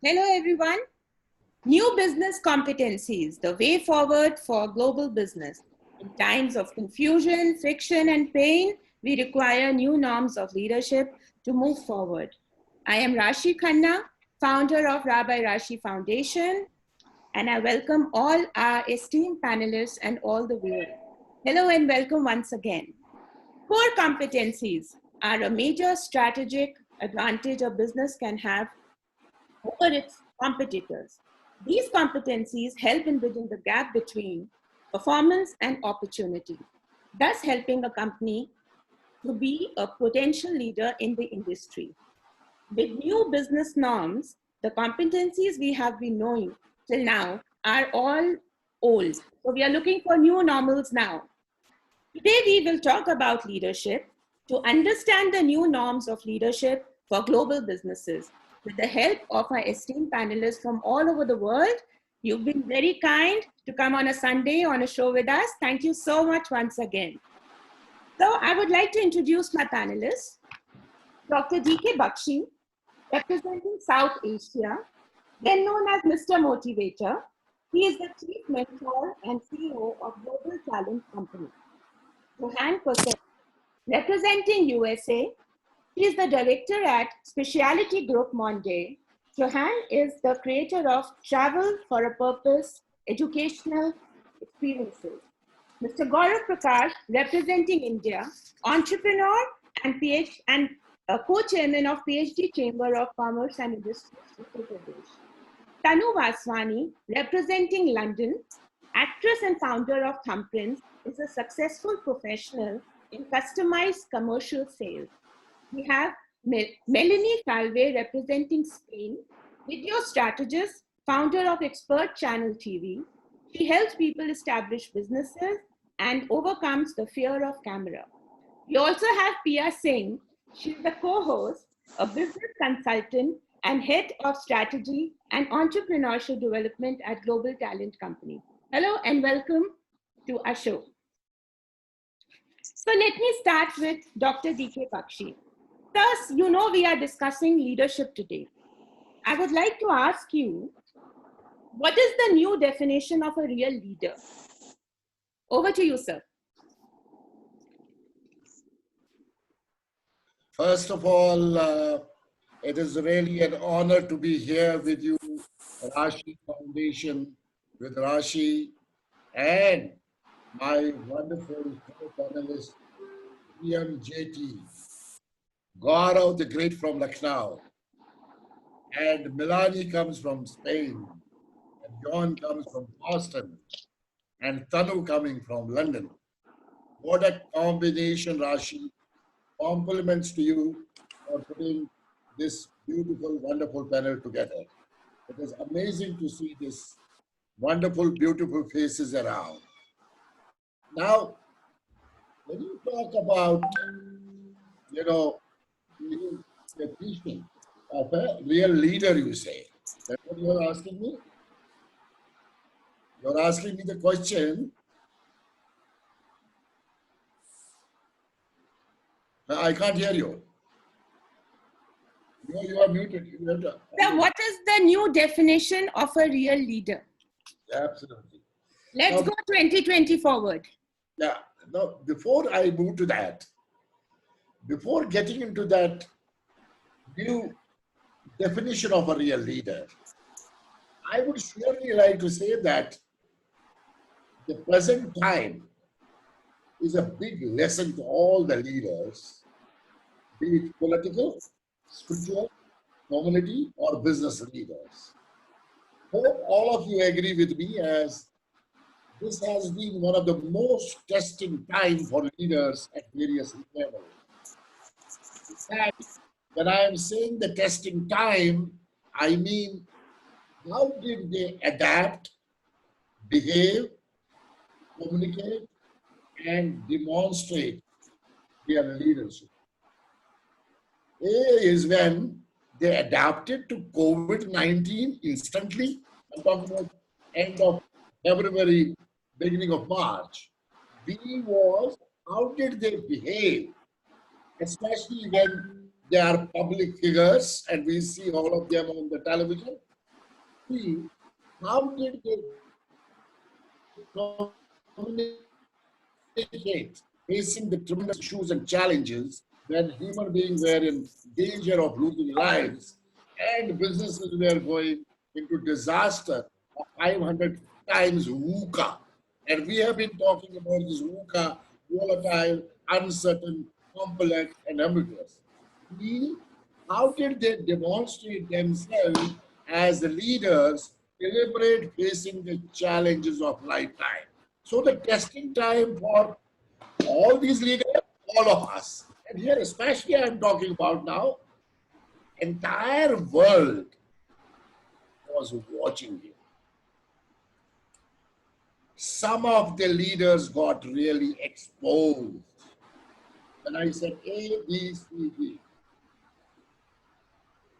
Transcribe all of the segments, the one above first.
Hello, everyone. New business competencies, the way forward for global business. In times of confusion, friction, and pain, we require new norms of leadership to move forward. I am Rashi Khanna, founder of By Rashi Foundation, and I welcome all our esteemed panelists and all the viewers. Hello and welcome once again. Core competencies are a major strategic advantage a business can have over its competitors. These competencies help in bridging the gap between performance and opportunity, thus helping a company to be a potential leader in the industry. With new business norms, the competencies we have been knowing till now are all old. So we are looking for new normals now. Today we will talk about leadership to understand the new norms of leadership for global businesses. With the help of our esteemed panelists from all over the world, you've been very kind to come on a Sunday on a show with us. Thank you so much once again. So I would like to introduce my panelists. Dr. DK Bakshi, representing South Asia, then known as Mr. Motivator. He is the Chief Mentor and CEO of Global Talent Company. Johanne Cossette, representing USA, she is the director at Specialty Group Modee. Johanne is the creator of Travel for a Purpose, Educational Experiences. Mr. Gaurav Prakash, representing India, entrepreneur and co-chairman of PHD Chamber of Commerce and Industry, Uttar Pradesh. Tanu K Vaswani, representing London, actress and founder of Thumbprint, is a successful professional in customized commercial sales. We have Melanie Falvery, representing Spain, video strategist, founder of Expert Channel TV. She helps people establish businesses and overcomes the fear of camera. We also have Pia Singh. She's the co-host, a business consultant and head of strategy and entrepreneurship development at Global Talent Company. Hello and welcome to our show. So let me start with Dr. DK Bakshi. Thus, you know we are discussing leadership today. I would like to ask you, what is the new definition of a real leader? Over to you, sir. First of all, it is really an honor to be here with you, Rashi Foundation, with Rashi and my wonderful co-panelist, PMJT, Gaurav the Great from Lucknow, and Melanie comes from Spain, and John comes from Boston, and Tanu coming from London. What a combination, Rashi. Compliments to you for putting this beautiful, wonderful panel together. It is amazing to see this wonderful, beautiful faces around. Now, when you talk about, the definition of a real leader, you say, that's what you're asking me? You're asking me the question. I can't hear you. You are muted. So what is the new definition of a real leader? Absolutely. Let's go 2020 forward. Yeah. Now, before I move to that, before getting into that new definition of a real leader, I would surely like to say that the present time is a big lesson to all the leaders, be it political, spiritual, community, or business leaders. Hope all of you agree with me, as this has been one of the most testing times for leaders at various levels. In fact, when I am saying the testing time, I mean, how did they adapt, behave, communicate, and demonstrate their leadership? A is when they adapted to COVID-19 instantly. I'm talking about end of February, beginning of March. B was, how did they behave, especially when they are public figures and we see all of them on the television, see how did they communicate facing the tremendous issues and challenges when human beings were in danger of losing lives and businesses were going into disaster of 500 times VUCA. And we have been talking about this VUCA, volatile, uncertain, complex, and ambiguous. We, how did they demonstrate themselves as the leaders, deliberate facing the challenges of lifetime? So the testing time for all these leaders, all of us, and here especially I'm talking about now, entire world was watching you. Some of the leaders got really exposed. When I said A, B, C, D,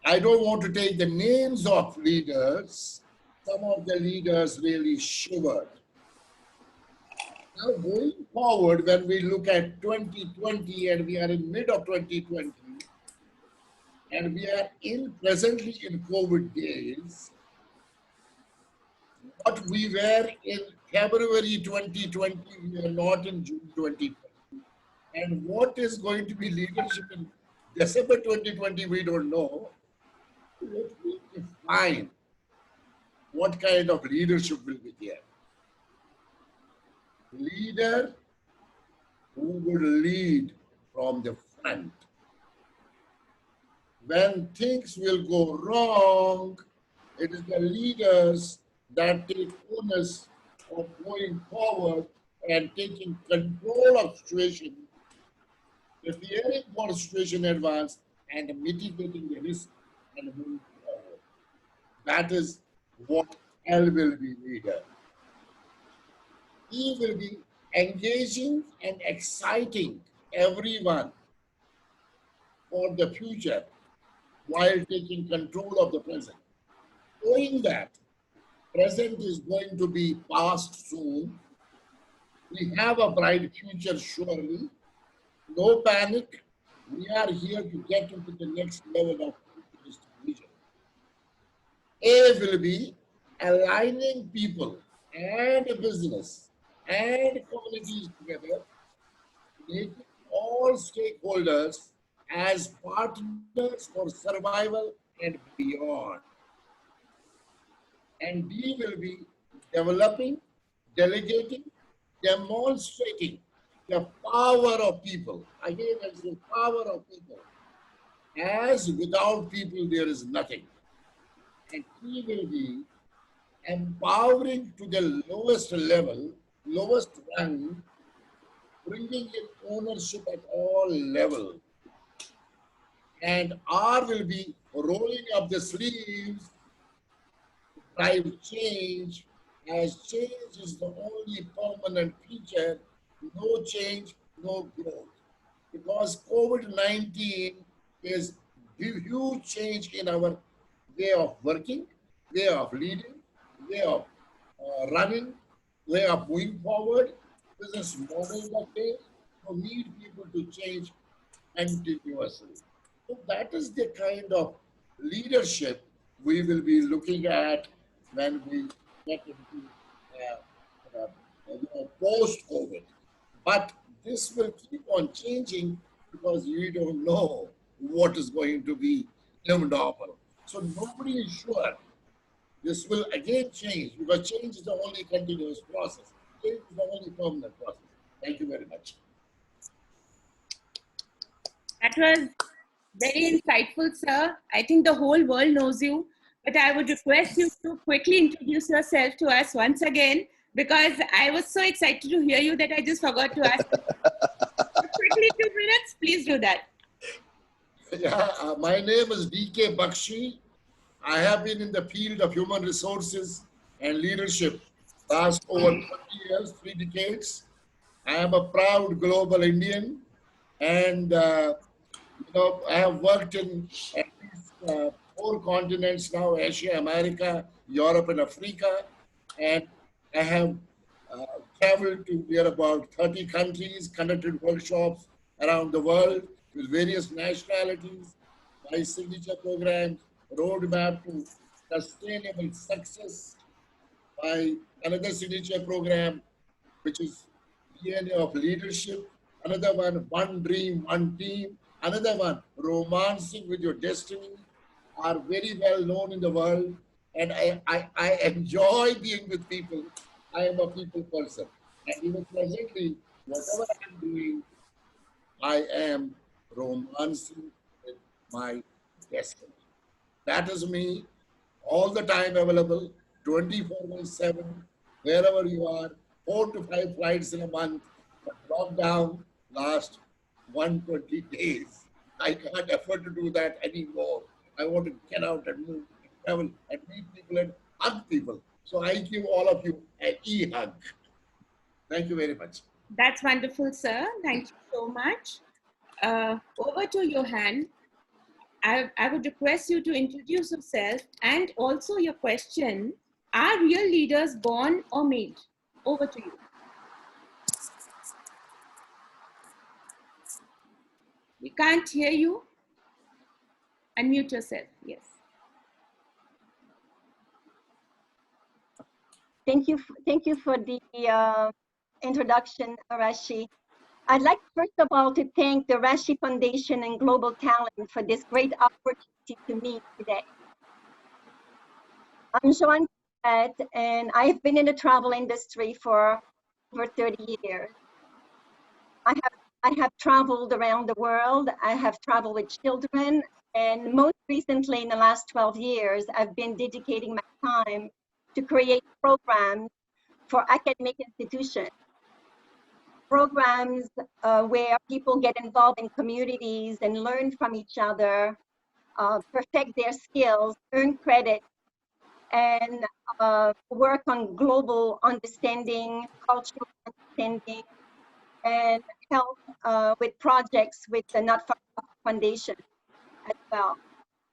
I don't want to take the names of leaders. Some of the leaders really shivered. Now going forward, when we look at 2020 and we are in mid of 2020, and we are presently in COVID days, what we were in February 2020, we are not in June 2020. And what is going to be leadership in December 2020, we don't know. Let me define what kind of leadership will be there. Leader who would lead from the front. When things will go wrong, it is the leaders that take onus of going forward and taking control of situation, preparing for situation in advance, and mitigating the risk and moving forward. That is what L will be leader. He will be engaging and exciting everyone for the future while taking control of the present. Knowing that present is going to be past soon, we have a bright future surely. No panic. We are here to get into the next level of futuristic vision. A will be aligning people and business and communities together, making all stakeholders as partners for survival and beyond. And D will be developing, delegating, demonstrating the power of people. Again, it's the power of people. As without people, there is nothing. And he will be empowering to the lowest level, lowest rung, bringing in ownership at all levels. And R will be rolling up the sleeves, drive change, as change is the only permanent feature. No change, no growth. Because COVID-19 is a huge change in our way of working, way of leading, way of running, way of moving forward. Business models are changed. So need people to change continuously. So that is the kind of leadership we will be looking at when we get into post-COVID. But this will keep on changing because we don't know what is going to be new normal. So nobody is sure. This will again change because change is the only continuous process. Change is the only permanent process. Thank you very much. That was very insightful, sir. I think the whole world knows you, but I would request you to quickly introduce yourself to us once again, because I was so excited to hear you that I just forgot to ask. Quickly, 2 minutes, please do that. Yeah, my name is DK Bakshi. I have been in the field of human resources and leadership last over 30 years, 3 decades. I am a proud global Indian, and I have worked in at least 4 continents now: Asia, America, Europe, and Africa. And I have traveled to near about 30 countries, conducted workshops around the world with various nationalities, my signature programs, roadmap to Sustainable Success by another signature program, which is DNA of Leadership. Another one, One Dream, One Team. Another one, Romancing with Your Destiny, are very well known in the world. And I enjoy being with people. I am a people person. And even presently, whatever I'm doing, I am romancing with my destiny. That is me, all the time available, 24/7, wherever you are, 4 to 5 flights in a month. But lockdown last 120 days. I can't afford to do that anymore. I want to get out and move, and travel, and meet people and hug people. So I give all of you an e-hug. Thank you very much. That's wonderful, sir. Thank you so much. Over to Johanne. I would request you to introduce yourself and also your question. Are real leaders born or made? Over to you. We can't hear you. Unmute yourself. Yes. Thank you for the introduction, Rashi. I'd like first of all to thank the Rashi Foundation and Global Talent for this great opportunity to meet today. I'm Johanne Cossette, and I've been in the travel industry for over 30 years. I have traveled around the world. I have traveled with children, and most recently in the last 12 years, I've been dedicating my time to create programs for academic institutions. Programs where people get involved in communities and learn from each other, perfect their skills, earn credit, and work on global understanding, cultural understanding, and help with projects with the not-for-profit foundation as well.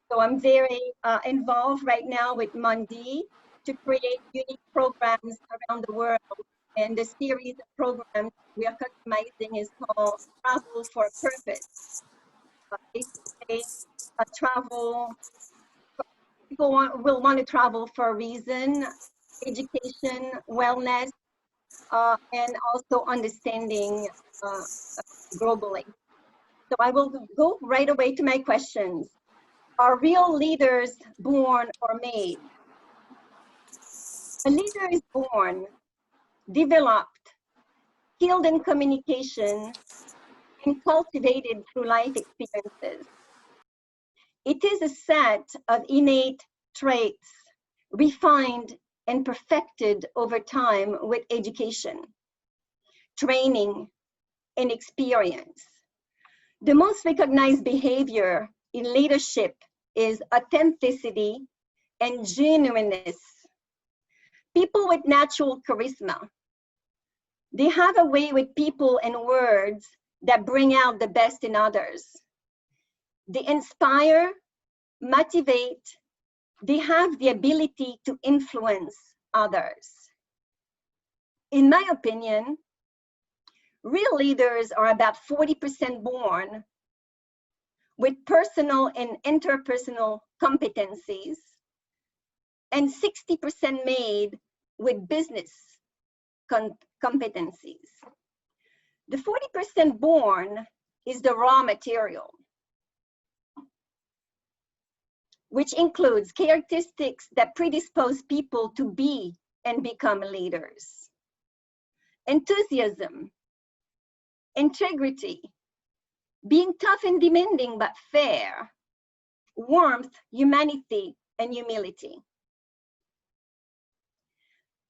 So I'm very involved right now with Modee to create unique programs around the world. And the series of programs we are customizing is called Travel for a Purpose. Basically, travel, people will want to travel for a reason, education, wellness, and also understanding globally. So I will go right away to my questions. Are real leaders born or made? A leader is born, developed, skilled in communication, and cultivated through life experiences. It is a set of innate traits, refined and perfected over time with education, training, and experience. The most recognized behavior in leadership is authenticity and genuineness. People with natural charisma, they have a way with people and words that bring out the best in others. They inspire, motivate, they have the ability to influence others. In my opinion, real leaders are about 40% born with personal and interpersonal competencies and 60% made with business competencies. The 40% born is the raw material, which includes characteristics that predispose people to be and become leaders. Enthusiasm, integrity, being tough and demanding but fair, warmth, humanity, and humility.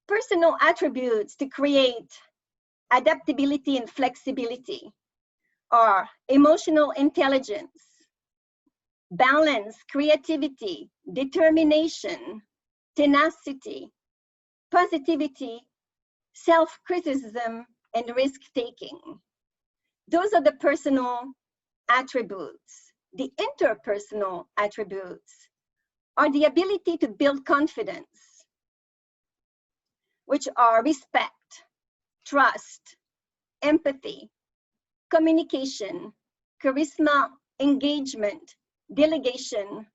Personal attributes to create adaptability and flexibility are emotional intelligence, balance, creativity, determination, tenacity, positivity, self-criticism, and risk-taking. Those are the personal attributes. The interpersonal attributes are the ability to build confidence, which are respect, trust, empathy, communication, charisma, engagement, delegation,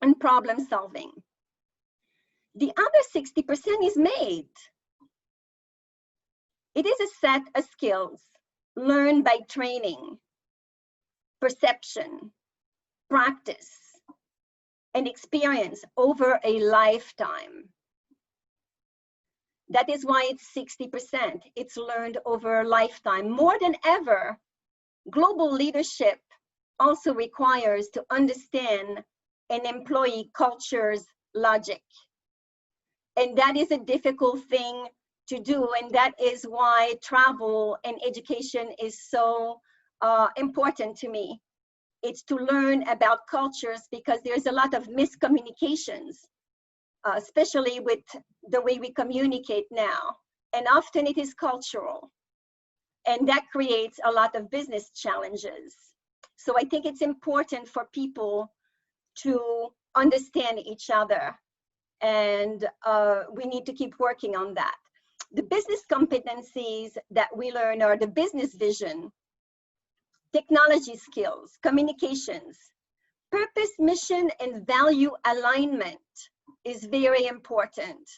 and problem solving. The other 60% is made. It is a set of skills learned by training, perception, practice, and experience over a lifetime. That is why it's 60%. It's learned over a lifetime. More than ever, global leadership also requires to understand an employee culture's logic. And that is a difficult thing to do. And that is why travel and education is so important to me. It's to learn about cultures, because there's a lot of miscommunications, especially with the way we communicate now. And often it is cultural. And that creates a lot of business challenges. So I think it's important for people to understand each other. And we need to keep working on that. The business competencies that we learn are the business vision, technology skills, communications, purpose, mission, and value alignment is very important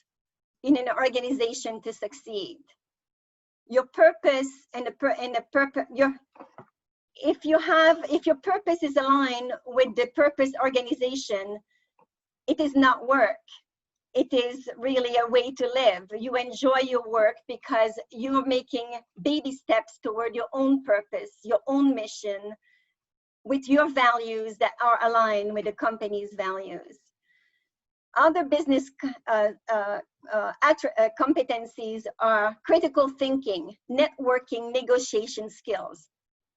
in an organization to succeed. Your purpose and if your purpose is aligned with the purpose organization, it is not work. It is really a way to live. You enjoy your work because you're making baby steps toward your own purpose, your own mission, with your values that are aligned with the company's values. Other business competencies are critical thinking, networking, negotiation skills,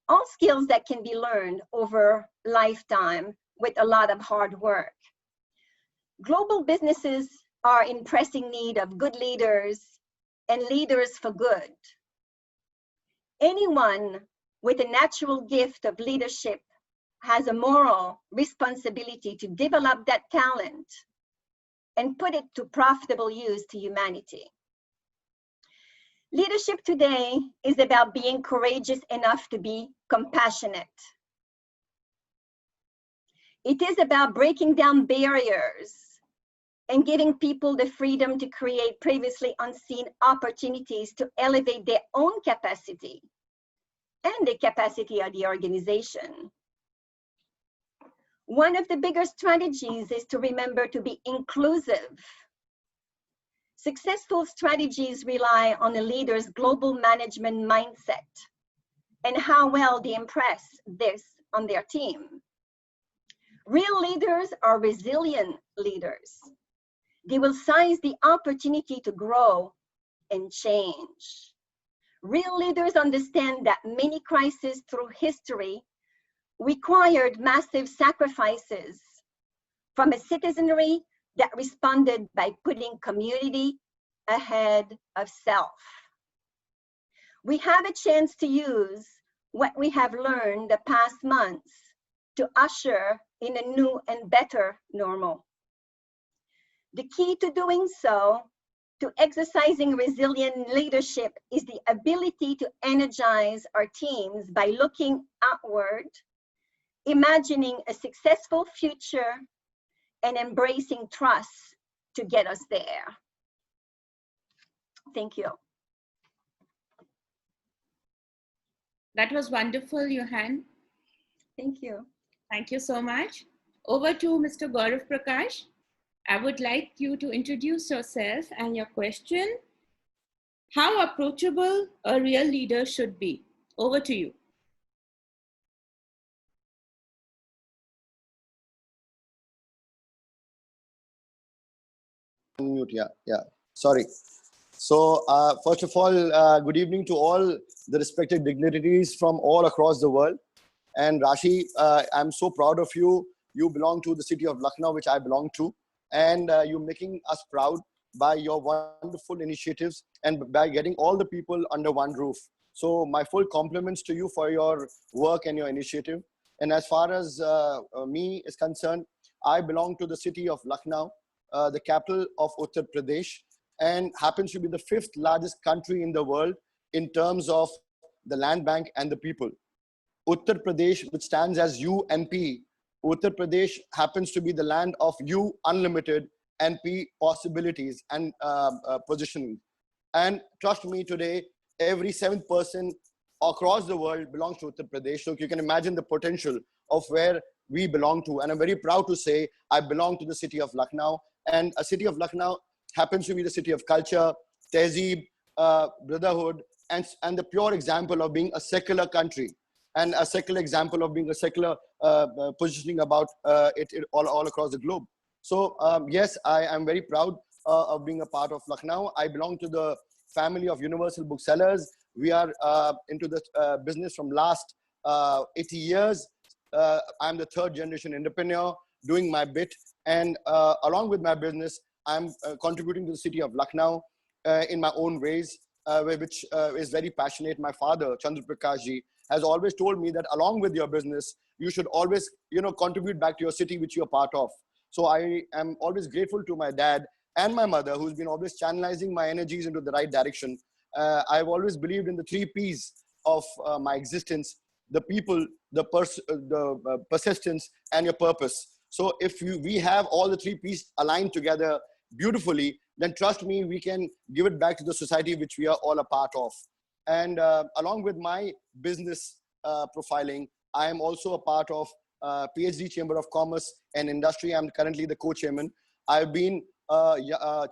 all skills that can be learned over lifetime with a lot of hard work. Global businesses are in pressing need of good leaders and leaders for good. Anyone with a natural gift of leadership has a moral responsibility to develop that talent and put it to profitable use to humanity. Leadership today is about being courageous enough to be compassionate. It is about breaking down barriers and giving people the freedom to create previously unseen opportunities to elevate their own capacity and the capacity of the organization. One of the bigger strategies is to remember to be inclusive. Successful strategies rely on a leader's global management mindset and how well they impress this on their team. Real leaders are resilient leaders. They will seize the opportunity to grow and change. Real leaders understand that many crises through history required massive sacrifices from a citizenry that responded by putting community ahead of self. We have a chance to use what we have learned the past months to usher in a new and better normal. The key to doing so, to exercising resilient leadership, is the ability to energize our teams by looking outward, imagining a successful future, and embracing trust to get us there. Thank you. That was wonderful, Johanne. Thank you. Thank you so much. Over to Mr. Gaurav Prakash. I would like you to introduce yourself and your question. How approachable a real leader should be. Over to you. Mute, yeah. Sorry. So first of all, good evening to all the respected dignitaries from all across the world. And Rashi, I'm so proud of you. You belong to the city of Lucknow, which I belong to. And you're making us proud by your wonderful initiatives and by getting all the people under one roof. So my full compliments to you for your work and your initiative. And as far as me is concerned, I belong to the city of Lucknow, the capital of Uttar Pradesh, and happens to be the 5th largest country in the world in terms of the land bank and the people. Uttar Pradesh, which stands as UMP, Uttar Pradesh happens to be the land of U, unlimited, and P, possibilities and positioning. And trust me, today, every 7th person across the world belongs to Uttar Pradesh. So you can imagine the potential of where we belong to. And I'm very proud to say I belong to the city of Lucknow. And a city of Lucknow happens to be the city of culture, tehzeeb, brotherhood, and the pure example of being a secular country, and a secular example of being a secular positioning about it all across the globe. So yes, I am very proud of being a part of Lucknow. I belong to the family of universal booksellers. We are into the business from last 80 years. I'm the 3rd generation entrepreneur doing my bit. And along with my business, I'm contributing to the city of Lucknow in my own ways, which is very passionate. My father, Chandra Prakash ji, has always told me that along with your business, you should always, contribute back to your city, which you're part of. So I am always grateful to my dad and my mother, who's been always channelizing my energies into the right direction. I've always believed in the 3 Ps of my existence: the people, the persistence, and your purpose. So if we have all the 3 Ps aligned together beautifully, then trust me, we can give it back to the society which we are all a part of. And along with my business profiling, I am also a part of PHD Chamber of Commerce and Industry. I'm currently the co-chairman. I've been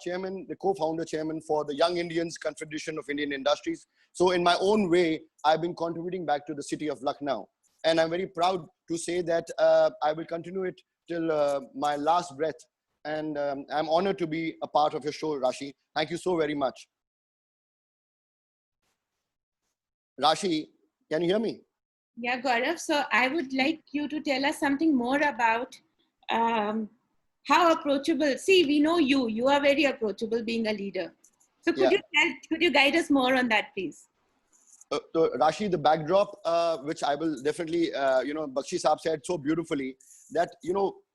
chairman, the co-founder chairman for the Young Indians Confederation of Indian Industries. So in my own way, I've been contributing back to the city of Lucknow. And I'm very proud to say that I will continue it till my last breath. And I'm honored to be a part of your show, Rashi. Thank you so very much. Rashi, can you hear me? Yeah, Gaurav. So I would like you to tell us something more about how approachable. See, we know you are very approachable being a leader. So could you guide us more on that, please? So Rashi, the backdrop, which I will definitely, Bakshi Saab said so beautifully, that,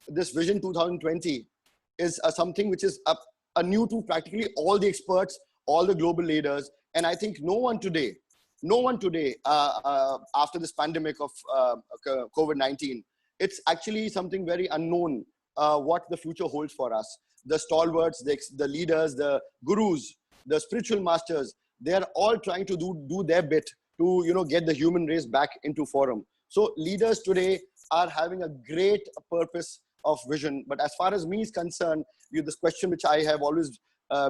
this Vision 2020 is something which is a new to practically all the experts, all the global leaders. And I think no one today, after this pandemic of COVID-19, it's actually something very unknown what the future holds for us. The stalwarts, the leaders, the gurus, the spiritual masters, they are all trying to do their bit to get the human race back into forum. So leaders today are having a great purpose of vision. But as far as me is concerned, this question which I have always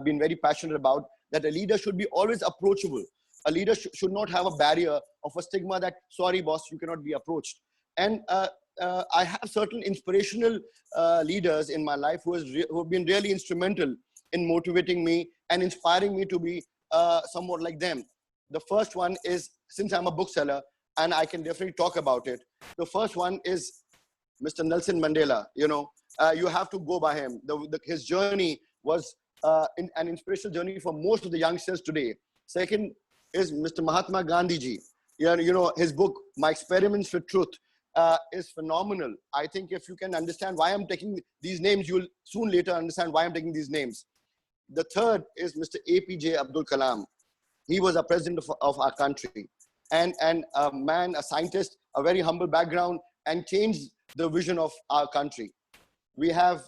been very passionate about, that a leader should be always approachable. A leader should not have a barrier of a stigma that, sorry, boss, you cannot be approached. And I have certain inspirational leaders in my life who have been really instrumental in motivating me and inspiring me to be somewhat like them. The first one is, since I'm a bookseller and I can definitely talk about it, the first one is Mr. Nelson Mandela. You have to go by him. His journey was an inspirational journey for most of the youngsters today. Second is Mr. Mahatma Gandhi ji. His book, My Experiments with Truth, is phenomenal. I think if you can understand why I'm taking these names, you'll soon later understand why I'm taking these names. The third is Mr. APJ Abdul Kalam. He was a president of our country, and a man, a scientist, a very humble background, and changed the vision of our country. We have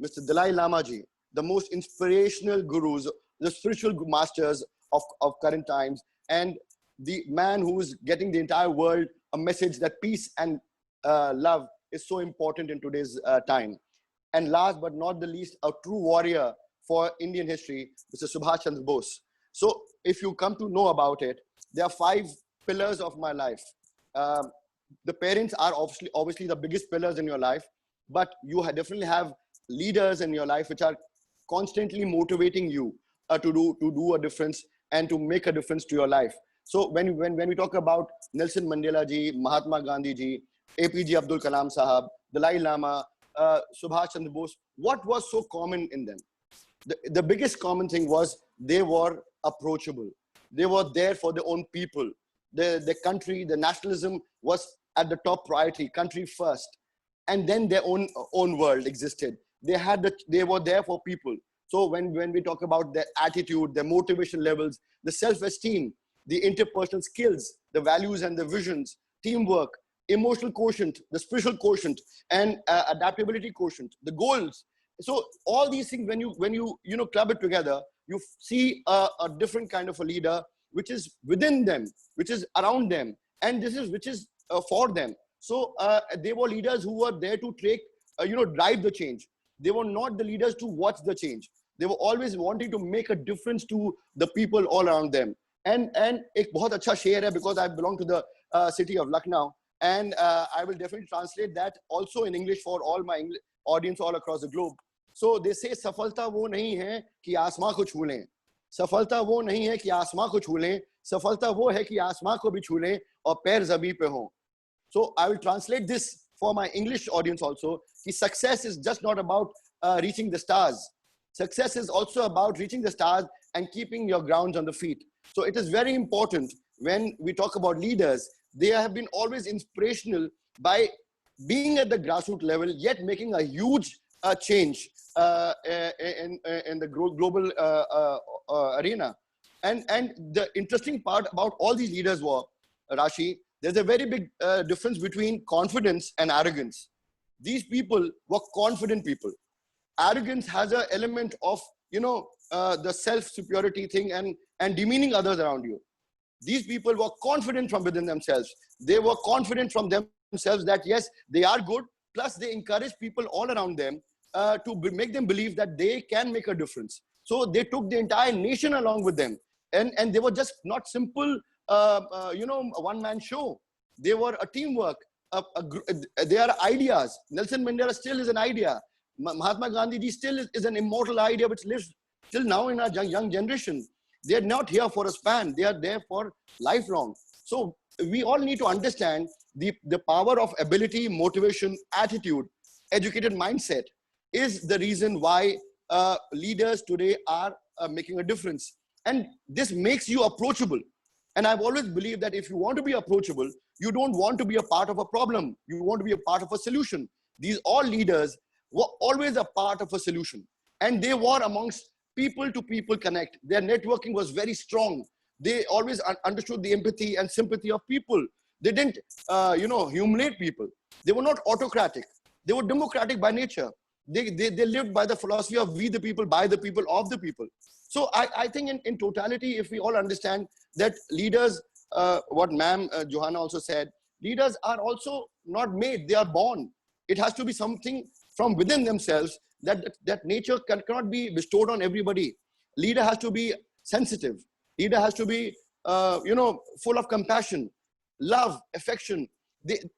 Mr. Dalai Lama ji, the most inspirational gurus, the spiritual masters of current times, and the man who is getting the entire world a message that peace and love is so important in today's time. And last but not the least, a true warrior for Indian history, Mr. Subhash Chandra Bose. So if you come to know about it, there are 5 pillars of my life. The parents are obviously the biggest pillars in your life, but you definitely have leaders in your life which are constantly motivating you to do a difference and to make a difference to your life. So when we talk about Nelson Mandela ji, Mahatma Gandhi ji, APJ Abdul Kalam Sahab, Dalai Lama, Subhash Chandra Bose, what was so common in them? The biggest common thing was they were approachable. They were there for their own people. The country, the nationalism was at the top priority, country first. And then their own world existed. They were there for people. So when we talk about their attitude, their motivation levels, the self-esteem, the interpersonal skills, the values and the visions, teamwork, emotional quotient, the spiritual quotient, and adaptability quotient, the goals. So all these things, when you club it together, you see a different kind of a leader, which is within them, which is around them, and which is for them. So they were leaders who were there to take, drive the change. They were not the leaders to watch the change. They were always wanting to make a difference to the people all around them. And एक बहुत अच्छा शेर है, because I belong to the city of Lucknow, and I will definitely translate that also in English for all my audience all across the globe. So they say, सफलता वो नहीं है कि आसमां को छू लें, सफलता वो नहीं है कि आसमां को छू लें, सफलता वो है कि आसमां को भी छू लें और पैर ज़मीन पे हों. So I will translate this for my English audience also. कि success is just not about reaching the stars. Success is also about reaching the stars and keeping your grounds on the feet. So it is very important when we talk about leaders. They have been always inspirational by being at the grassroots level, yet making a huge change in the global arena. And the interesting part about all these leaders were, Rashi, there's a very big difference between confidence and arrogance. These people were confident people. Arrogance has an element of, the self-superiority thing and demeaning others around you. These people were confident from within themselves. They were confident from themselves that yes, they are good. Plus they encourage people all around them to make them believe that they can make a difference. So they took the entire nation along with them. And they were just not simple, a one-man show. They were a teamwork. They are ideas. Nelson Mandela still is an idea. Mahatma Gandhi ji still is an immortal idea which lives till now in our young generation. They are not here for a span. They are there for lifelong. So we all need to understand the power of ability, motivation, attitude, educated mindset is the reason why leaders today are making a difference. And this makes you approachable. And I've always believed that if you want to be approachable, you don't want to be a part of a problem. You want to be a part of a solution. These all leaders were always a part of a solution. And they were amongst people to people connect. Their networking was very strong. They always understood the empathy and sympathy of people. They didn't, humiliate people. They were not autocratic. They were democratic by nature. They lived by the philosophy of we the people, by the people, of the people. So I think in totality, if we all understand that leaders, what ma'am Johanne also said, leaders are also not made, they are born. It has to be something from within themselves that nature cannot be bestowed on everybody. Leader has to be sensitive. Leader has to be, full of compassion, love, affection.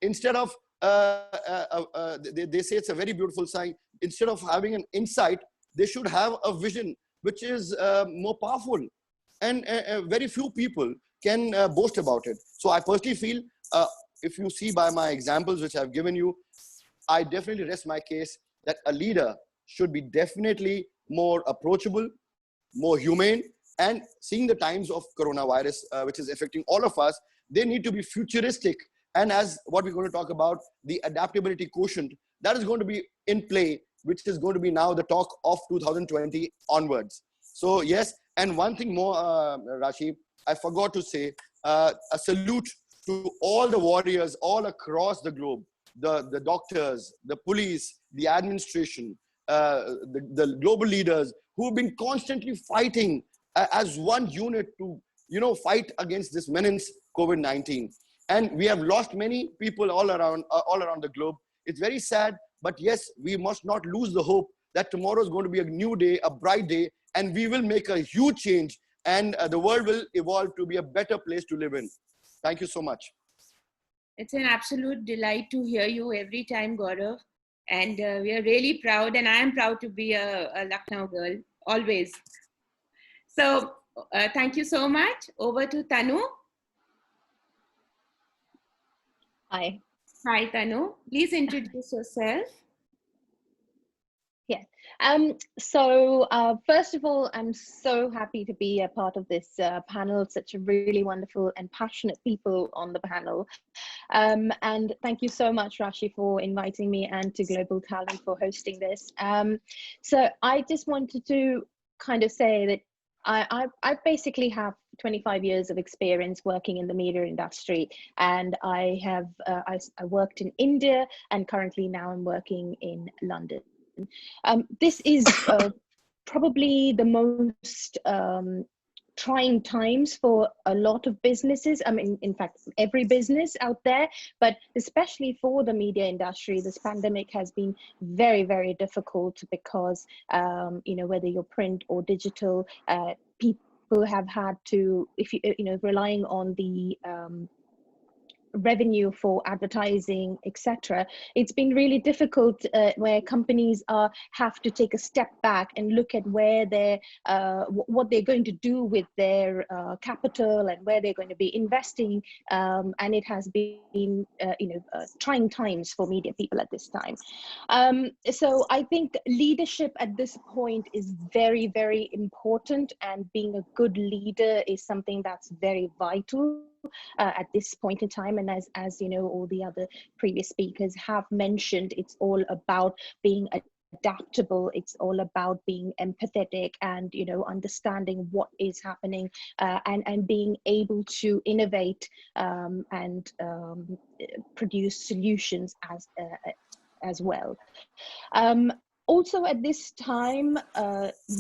Instead of, they say it's a very beautiful sign. Instead of having an insight, they should have a vision which is more powerful. And very few people can boast about it. So I personally feel, if you see by my examples which I've given you, I definitely rest my case that a leader should be definitely more approachable, more humane, and seeing the times of coronavirus, which is affecting all of us, they need to be futuristic. And as what we're going to talk about, the adaptability quotient, that is going to be in play, which is going to be now the talk of 2020 onwards. So yes, and one thing more, Rashi, I forgot to say, a salute to all the warriors all across the globe, the doctors, the police, the administration, the global leaders who've been constantly fighting as one unit to, fight against this menace, COVID-19. And we have lost many people all around the globe. It's very sad, but yes, we must not lose the hope that tomorrow is going to be a new day, a bright day, and we will make a huge change and the world will evolve to be a better place to live in. Thank you so much. It's an absolute delight to hear you every time, Gaurav. And we are really proud, and I am proud to be a Lucknow girl, always. So thank you so much. Over to Tanu. Hi. Hi, Tanu. Please introduce yourself. Yeah. So first of all, I'm so happy to be a part of this panel, such a really wonderful and passionate people on the panel. And thank you so much, Rashi, for inviting me, and to Global Talent for hosting this. So I just wanted to kind of say that I basically have 25 years of experience working in the media industry, and I have I worked in India, and currently now I'm working in London. This is probably the most trying times for a lot of businesses. I mean, in fact, every business out there, but especially for the media industry, this pandemic has been very, very difficult because, you know, whether you're print or digital, people have had to, if you, you know, relying on the revenue for advertising, etc. It's been really difficult where companies have to take a step back and look at where they're what they're going to do with their capital and where they're going to be investing, and it has been you know, trying times for media people at this time. So I think leadership at this point is very, very important, and being a good leader is something that's very vital at this point in time. And as you know, all the other previous speakers have mentioned, it's all about being adaptable. It's all about being empathetic and, you know, understanding what is happening, and being able to innovate and produce solutions as well. Also at this time,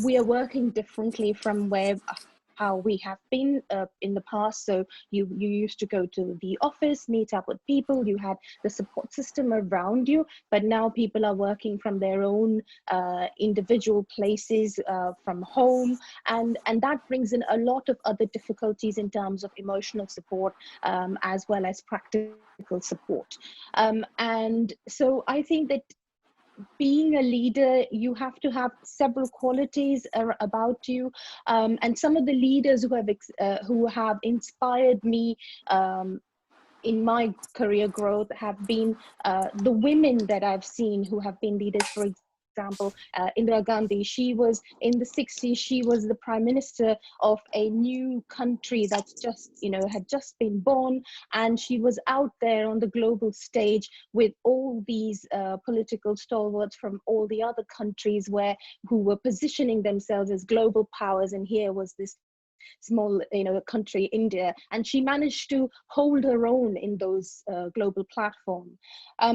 we are working differently from how we have been in the past. So you used to go to the office, meet up with people, you had the support system around you, but now people are working from their own individual places, from home, and that brings in a lot of other difficulties in terms of emotional support, as well as practical support. And so I think that being a leader, you have to have several qualities about you, and some of the leaders who have inspired me in my career growth have been the women that I've seen who have been leaders. For example, Indira Gandhi, she was in the 60s, she was the prime minister of a new country that's just, you know, had just been born, and she was out there on the global stage with all these political stalwarts from all the other countries who were positioning themselves as global powers, and here was this small, you know, country, India, and she managed to hold her own in those global platform.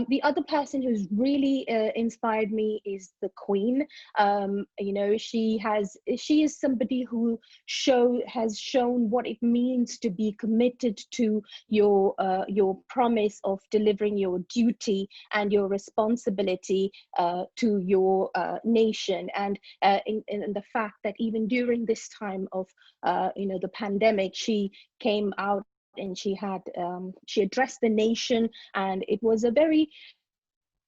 The other person who's really inspired me is the Queen. You know, she is somebody who has shown what it means to be committed to your promise of delivering your duty and your responsibility to your nation, and in the fact that even during this time of you know, the pandemic, she came out and she addressed the nation, and it was a very,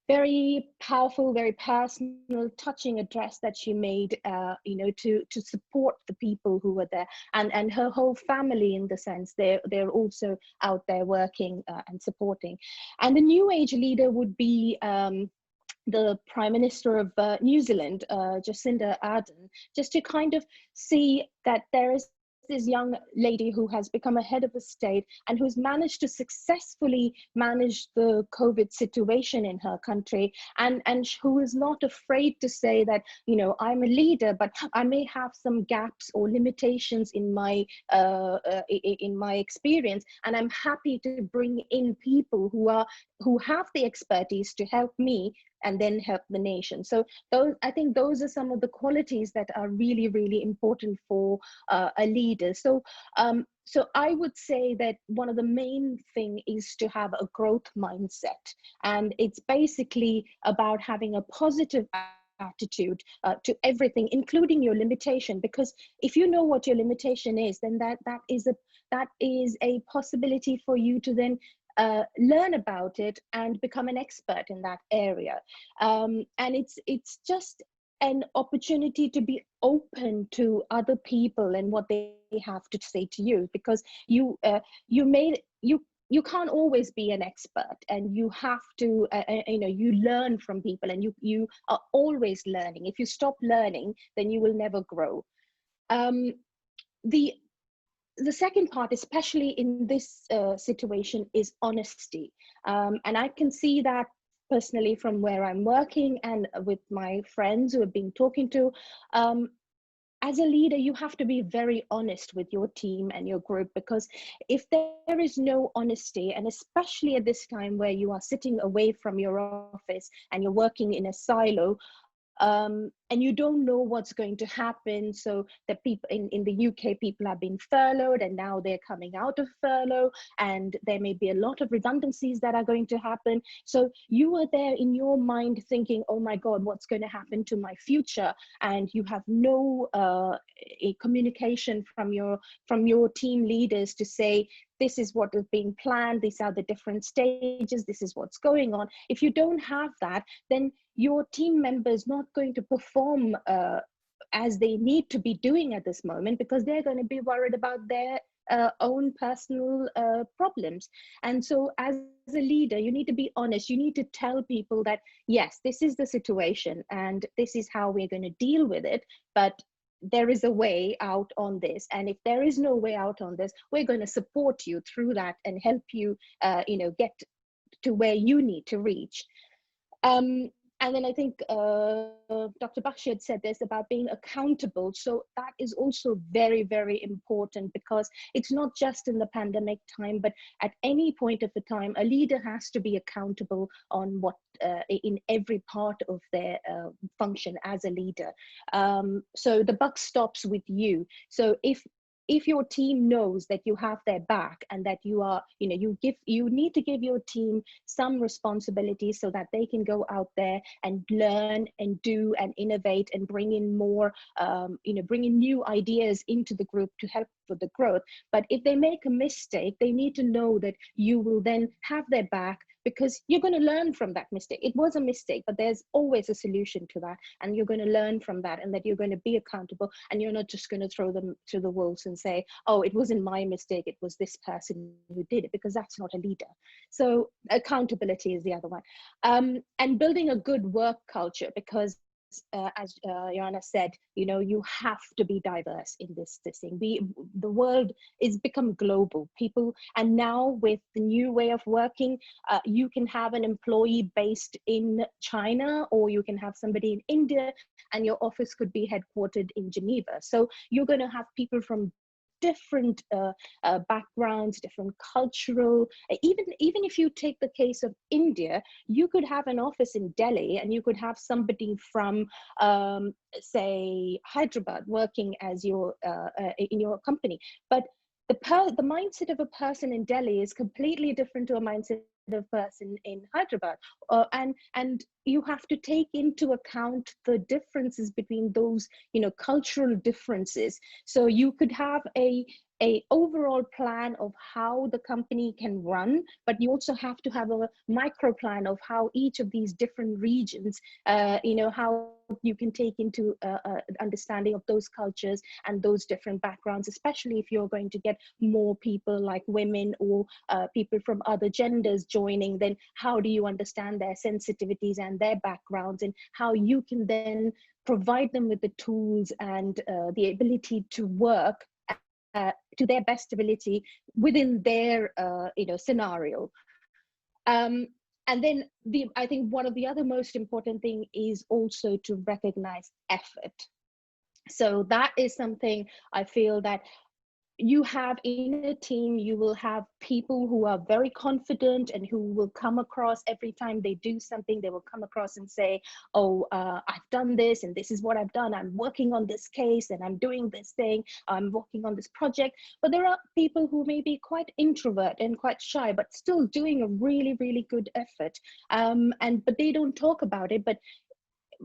very powerful, very personal, touching address that she made, you know, to support the people who were there, and her whole family, in the sense they're also out there working and supporting. And the new age leader would be the Prime Minister of New Zealand, Jacinda Ardern, just to kind of see that there is this young lady who has become a head of a state and who's managed to successfully manage the COVID situation in her country, and who is not afraid to say that, you know, I'm a leader, but I may have some gaps or limitations in my experience, and I'm happy to bring in people who have the expertise to help me and then help the nation. So I think those are some of the qualities that are really, really important for a leader. So so I would say that one of the main thing is to have a growth mindset, and it's basically about having a positive attitude to everything, including your limitation, because if you know what your limitation is, then that is a possibility for you to then learn about it and become an expert in that area. And it's just an opportunity to be open to other people and what they have to say to you, because you can't always be an expert, and you have to you know, you learn from people, and you are always learning. If you stop learning, then you will never grow. The second part, especially in this situation, is honesty. And I can see that personally from where I'm working and with my friends who have been talking to. as a leader, you have to be very honest with your team and your group, because if there is no honesty, and especially at this time where you are sitting away from your office and you're working in a silo, and you don't know what's going to happen. So the people in the UK, people have been furloughed and now they're coming out of furlough, and there may be a lot of redundancies that are going to happen. So you are there in your mind thinking, oh my God, what's going to happen to my future? And you have no a communication from your team leaders to say, this is what is being planned, these are the different stages, this is what's going on. If you don't have that, then your team member is not going to perform as they need to be doing at this moment, because they're going to be worried about their own personal problems. And so as a leader, you need to be honest. You need to tell people that, yes, this is the situation and this is how we're going to deal with it, but there is a way out on this. And if there is no way out on this, we're going to support you through that and help you, get to where you need to reach. And then I think Dr. Bakshi had said this about being accountable. So that is also very, very important, because it's not just in the pandemic time, but at any point of the time, a leader has to be accountable on what in every part of their function as a leader. So the buck stops with you. So if your team knows that you have their back and that you are, you need to give your team some responsibility so that they can go out there and learn and do and innovate and bring in more, bring in new ideas into the group to help with the growth. But if they make a mistake, they need to know that you will then have their back, because you're going to learn from that mistake. It was a mistake, but there's always a solution to that. And you're going to learn from that, and that you're going to be accountable, and you're not just going to throw them to the wolves and say, oh, it wasn't my mistake, it was this person who did it, because that's not a leader. So accountability is the other one. And building a good work culture, because as Johanna said, you have to be diverse in this thing. The world is become global. People, and now with the new way of working, you can have an employee based in China, or you can have somebody in India, and your office could be headquartered in Geneva. So you're going to have people from different backgrounds, different cultural, even if you take the case of India, you could have an office in Delhi and you could have somebody from say Hyderabad working as your in your company, but the mindset of a person in Delhi is completely different to a mindset of a person in Hyderabad, and you have to take into account the differences between those cultural differences. So you could have a overall plan of how the company can run, but you also have to have a micro plan of how each of these different regions, how you can take into understanding of those cultures and those different backgrounds, especially if you're going to get more people like women or people from other genders joining. Then how do you understand their sensitivities and their backgrounds, and how you can then provide them with the tools and the ability to work to their best ability within their scenario. And then I think one of the other most important thing is also to recognize effort. So that is something I feel that you have in a team. You will have people who are very confident and who will come across every time they do something, they will come across and say, oh, I've done this and this is what I've done. I'm working on this case and I'm doing this thing. I'm working on this project. But there are people who may be quite introvert and quite shy, but still doing a really, really good effort. But they don't talk about it, but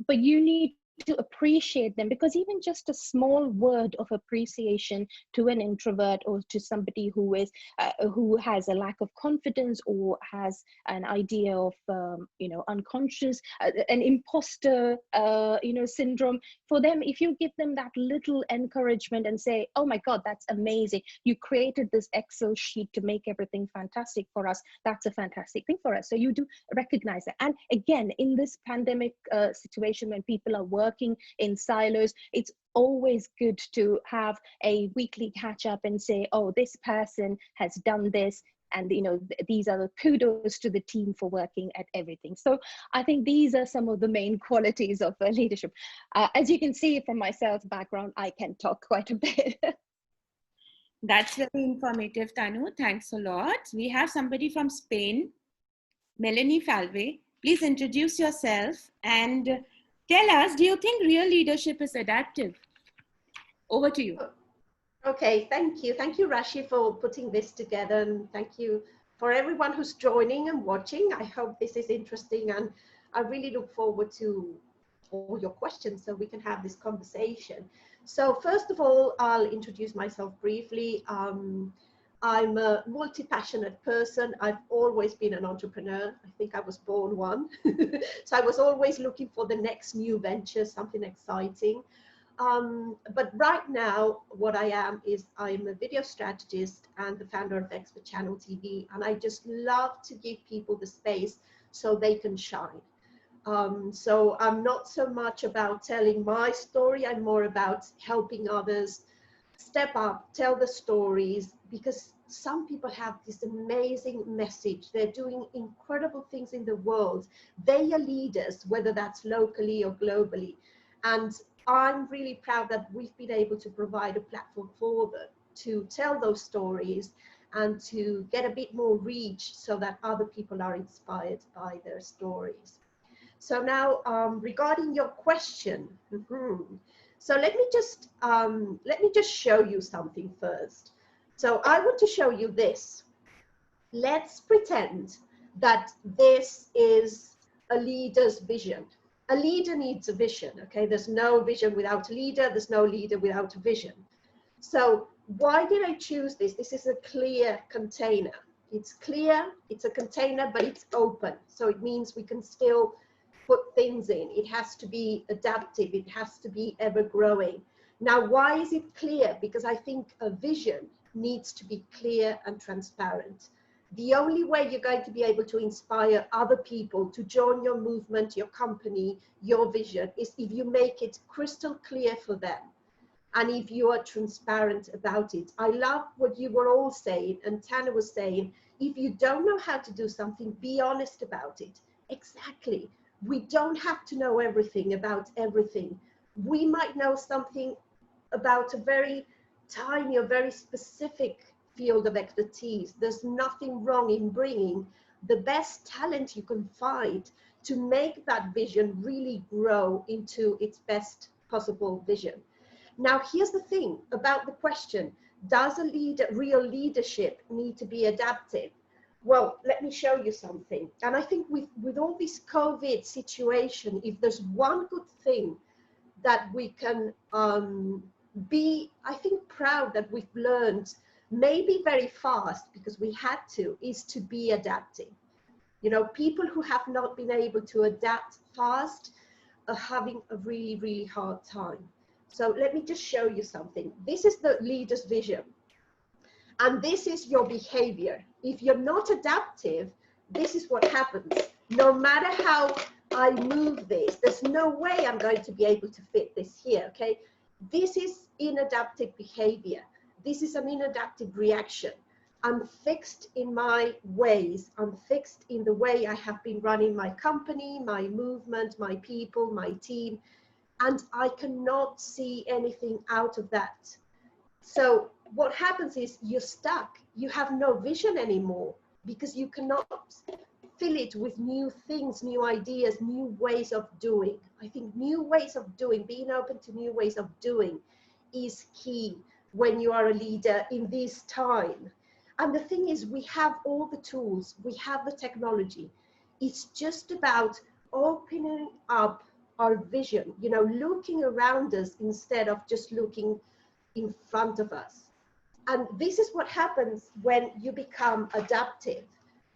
you need to appreciate them, because even just a small word of appreciation to an introvert or to somebody who is who has a lack of confidence or has an idea of unconscious an imposter syndrome, for them, if you give them that little encouragement and say, oh my God, that's amazing, you created this Excel sheet to make everything fantastic for us, that's a fantastic thing for us. So you do recognize that. And again, in this pandemic situation, when people are working in silos, it's always good to have a weekly catch up and say, oh, this person has done this, and these are the kudos to the team for working at everything. So I think these are some of the main qualities of leadership. As you can see from my sales background, I can talk quite a bit. That's very informative, Tanu. Thanks a lot. We have somebody from Spain, Melanie Falvery. Please introduce yourself and tell us, do you think real leadership is adaptive? Over to you. Okay, thank you. Thank you, Rashi, for putting this together, and thank you for everyone who's joining and watching. I hope this is interesting, and I really look forward to all your questions so we can have this conversation. So first of all, I'll introduce myself briefly. I'm a multi-passionate person. I've always been an entrepreneur. I think I was born one. So I was always looking for the next new venture, something exciting. But right now, what I am is I'm a video strategist and the founder of Expert Channel TV. And I just love to give people the space so they can shine. So I'm not so much about telling my story. I'm more about helping others step up, tell the stories, because some people have this amazing message. They're doing incredible things in the world. They are leaders, whether that's locally or globally. And I'm really proud that we've been able to provide a platform for them to tell those stories and to get a bit more reach so that other people are inspired by their stories. So now, regarding your question, so let me just show you something first. So I want to show you this. Let's pretend that this is a leader's vision. A leader needs a vision, okay? There's no vision without a leader. There's no leader without a vision. So why did I choose this? This is a clear container. It's clear, it's a container, but it's open. So it means we can still put things in. It has to be adaptive. It has to be ever growing. Now, why is it clear? Because I think a vision needs to be clear and transparent. The only way you're going to be able to inspire other people to join your movement, your company, your vision is if you make it crystal clear for them. And if you are transparent about it. I love what you were all saying, and Tanu was saying, if you don't know how to do something, be honest about it. Exactly. We don't have to know everything about everything. We might know something about a very tiny or very specific field of expertise. There's nothing wrong in bringing the best talent you can find to make that vision really grow into its best possible vision. Now, here's the thing about the question, does a real leadership need to be adaptive? Well, let me show you something. And I think with all this COVID situation, if there's one good thing that we can be, I think, proud that we've learned, maybe very fast because we had to, is to be adapting. You know, people who have not been able to adapt fast are having a really, really hard time. So let me just show you something. This is the leader's vision. And this is your behavior. If you're not adaptive, this is what happens. No matter how I move this, there's no way I'm going to be able to fit this here, okay? This is inadaptive behavior. This is an inadaptive reaction. I'm fixed in my ways. I'm fixed in the way I have been running my company, my movement, my people, my team, and I cannot see anything out of that. So what happens is you're stuck. You have no vision anymore because you cannot fill it with new things, new ideas, new ways of doing. I think new ways of doing, being open to new ways of doing is key when you are a leader in this time. And the thing is, we have all the tools, we have the technology. It's just about opening up our vision, you know, looking around us instead of just looking in front of us. And this is what happens when you become adaptive.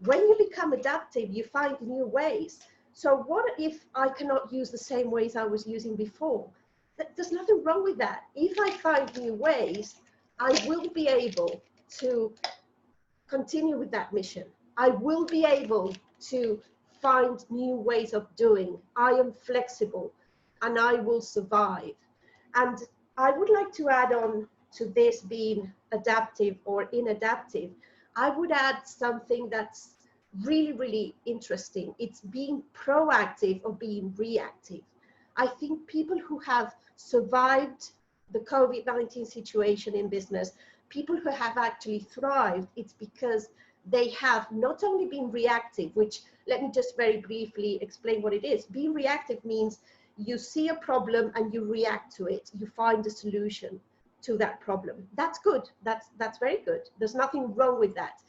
When you become adaptive, you find new ways. So what if I cannot use the same ways I was using before? There's nothing wrong with that. If I find new ways, I will be able to continue with that mission. I will be able to find new ways of doing. I am flexible and I will survive. And I would like to add on to this being adaptive or inadaptive. I would add something that's really, really interesting. It's being proactive or being reactive. I think people who have survived the COVID-19 situation in business, people who have actually thrived, it's because they have not only been reactive, which let me just very briefly explain what it is. Being reactive means you see a problem and you react to it. You find a solution to that problem. That's good. That's very good. There's nothing wrong with that.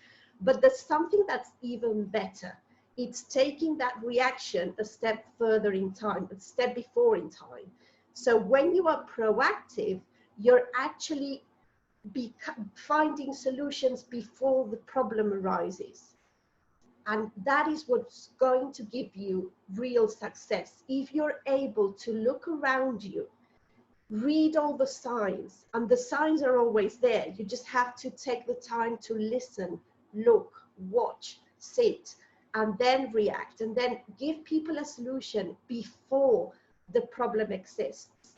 But there's something that's even better. It's taking that reaction a step further in time, a step before in time. So when you are proactive, you're actually finding solutions before the problem arises. And that is what's going to give you real success. If you're able to look around you, read all the signs, and the signs are always there. You just have to take the time to listen, look, watch, sit, and then react, and then give people a solution before the problem exists.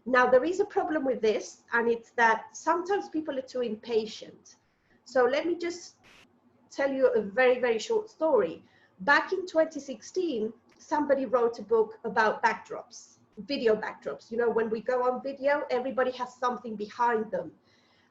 Now, there is a problem with this, and it's that sometimes people are too impatient. So let me just tell you a very, very short story. Back in 2016, somebody wrote a book about backdrops, video backdrops. You know, when we go on video, everybody has something behind them.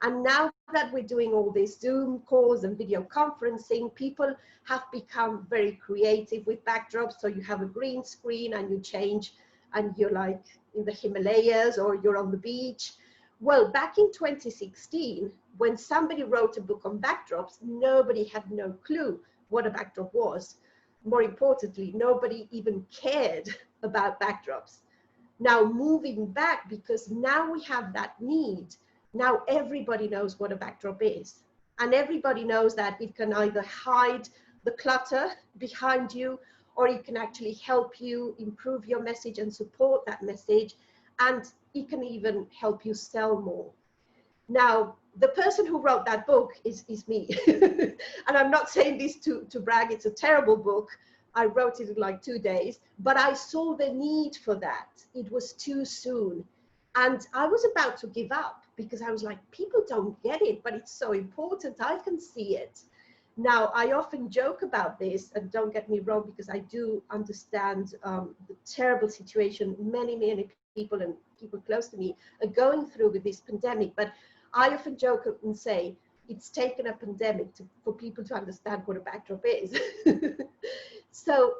And now that we're doing all these Zoom calls and video conferencing, people have become very creative with backdrops. So you have a green screen and you change, and you're like in the Himalayas or you're on the beach. Well, back in 2016, when somebody wrote a book on backdrops, nobody had no clue what a backdrop was. More importantly, nobody even cared about backdrops. Now moving back, because now we have that need, now everybody knows what a backdrop is. And everybody knows that it can either hide the clutter behind you, or it can actually help you improve your message and support that message. And it can even help you sell more. Now, the person who wrote that book is me. And I'm not saying this to brag, it's a terrible book. I wrote it in like 2 days, but I saw the need for that. It was too soon. And I was about to give up because I was like, people don't get it, but it's so important. I can see it. Now, I often joke about this, and don't get me wrong, because I do understand the terrible situation many, many people and people close to me are going through with this pandemic. But I often joke and say, it's taken a pandemic for people to understand what a backdrop is. So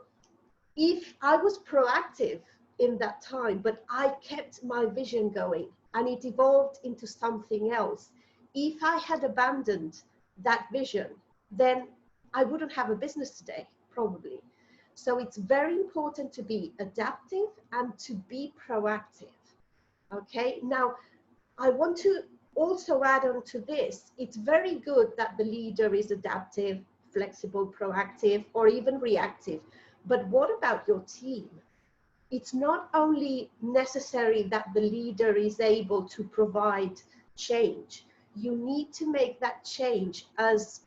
if I was proactive in that time, but I kept my vision going and it evolved into something else, if I had abandoned that vision, then I wouldn't have a business today, probably. So it's very important to be adaptive and to be proactive. Okay, now I want to also add on to this. It's very good that the leader is adaptive, flexible, proactive, or even reactive. But what about your team? It's not only necessary that the leader is able to provide change. You need to make that change as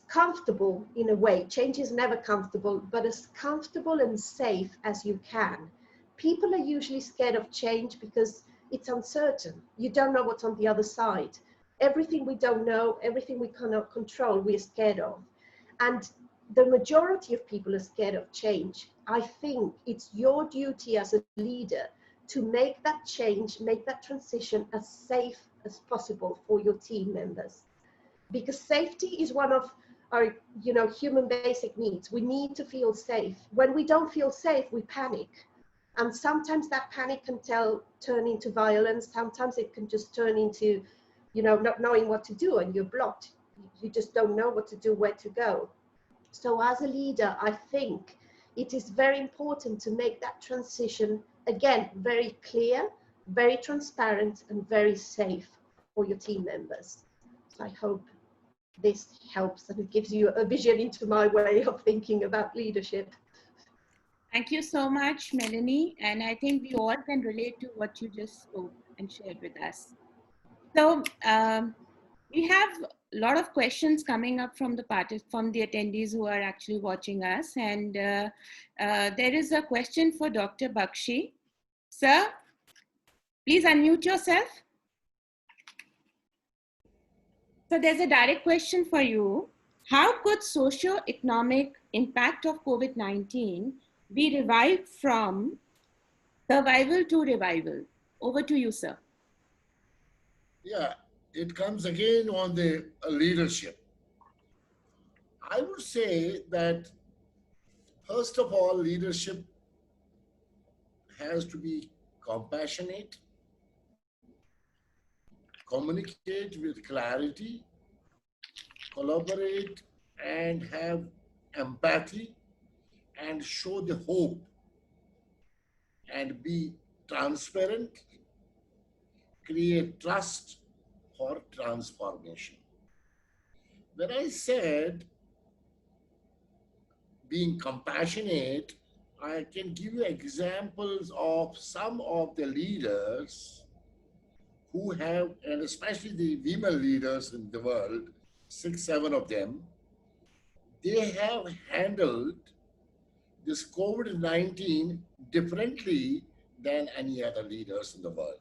comfortable in a way. Change is never comfortable, but as comfortable and safe as you can. People are usually scared of change because it's uncertain. You don't know what's on the other side. Everything we don't know, everything we cannot control, we're scared of. And the majority of people are scared of change. I think it's your duty as a leader to make that change, make that transition as safe as possible for your team members. Because safety is one of our, human basic needs. We need to feel safe. When we don't feel safe, we panic. And sometimes that panic can turn into violence. Sometimes it can just turn into, not knowing what to do, and you're blocked. You just don't know what to do, where to go. So as a leader, I think it is very important to make that transition, again, very clear, very transparent, and very safe for your team members. So I hope this helps and it gives you a vision into my way of thinking about leadership. Thank you so much, Melanie. And I think we all can relate to what you just spoke and shared with us. So we have a lot of questions coming up from the attendees who are actually watching us. And there is a question for Dr. Bakshi. Sir, please unmute yourself. So there's a direct question for you. How could socio-economic impact of COVID-19 be revived from survival to revival? Over to you, sir. Yeah, it comes again on the leadership. I would say that, first of all, leadership has to be compassionate, communicate with clarity, collaborate, and have empathy, and show the hope, and be transparent, create trust for transformation. When I said being compassionate, I can give you examples of some of the leaders who have, and especially the women leaders in the world, 6, 7 of them, they have handled this COVID-19 differently than any other leaders in the world.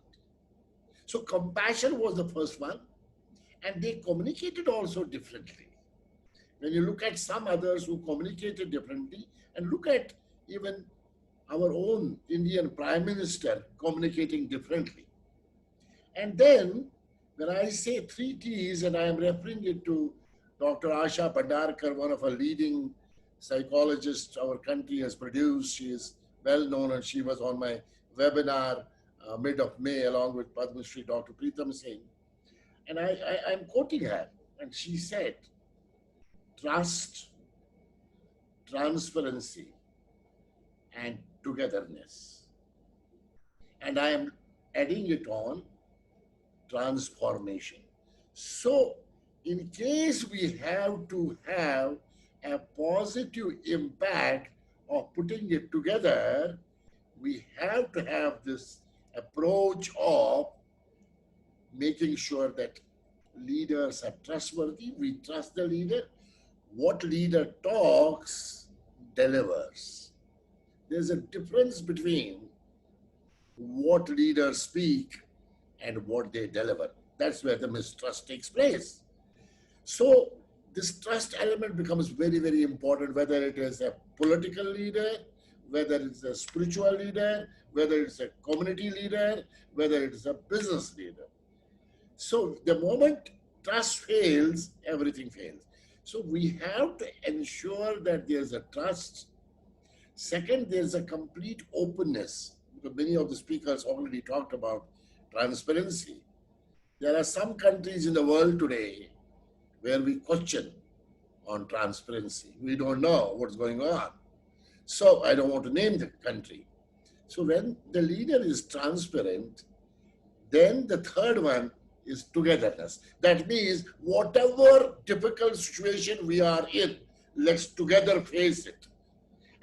So compassion was the first one, and they communicated also differently. When you look at some others who communicated differently, and look at even our own Indian Prime Minister communicating differently. And then when I say 3 T's, and I am referring it to Dr. Asha Bhandarkar, one of our leading psychologists our country has produced. She is well known, and she was on my webinar mid of May along with Padma Shri Dr. Preetam Singh. And I'm quoting her, and she said, trust, transparency, and togetherness. And I am adding it on transformation. So in case we have to have a positive impact of putting it together, we have to have this approach of making sure that leaders are trustworthy. We trust the leader. What leader talks delivers. There's a difference between what leaders speak and what they deliver. That's where the mistrust takes place. So this trust element becomes very, very important, whether it is a political leader, whether it's a spiritual leader, whether it's a community leader, whether it is a business leader. So the moment trust fails, everything fails. So we have to ensure that there's a trust. Second, there's a complete openness. Because many of the speakers already talked about transparency. There are some countries in the world today where we question on transparency. We don't know what's going on. So I don't want to name the country. So when the leader is transparent, then the third one is togetherness. That means whatever difficult situation we are in, let's together face it.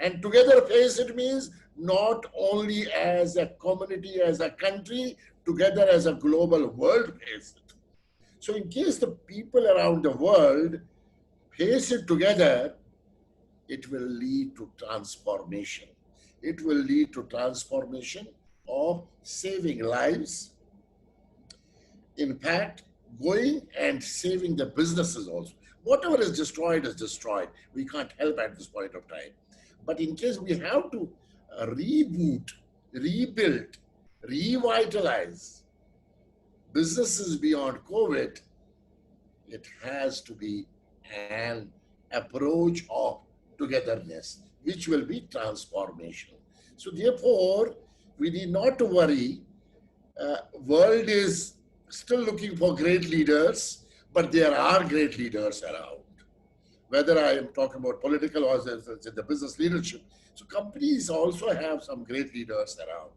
And together face it means not only as a community, as a country, together as a global world face it. So in case the people around the world face it together, it will lead to transformation. It will lead to transformation of saving lives. In fact, going and saving the businesses also. Whatever is destroyed is destroyed. We can't help at this point of time. But in case we have to reboot, rebuild, revitalize businesses beyond COVID, it has to be an approach of togetherness, which will be transformation. So therefore, we need not to worry. World is still looking for great leaders, but there are great leaders around. Whether I am talking about political or the business leadership. So companies also have some great leaders around.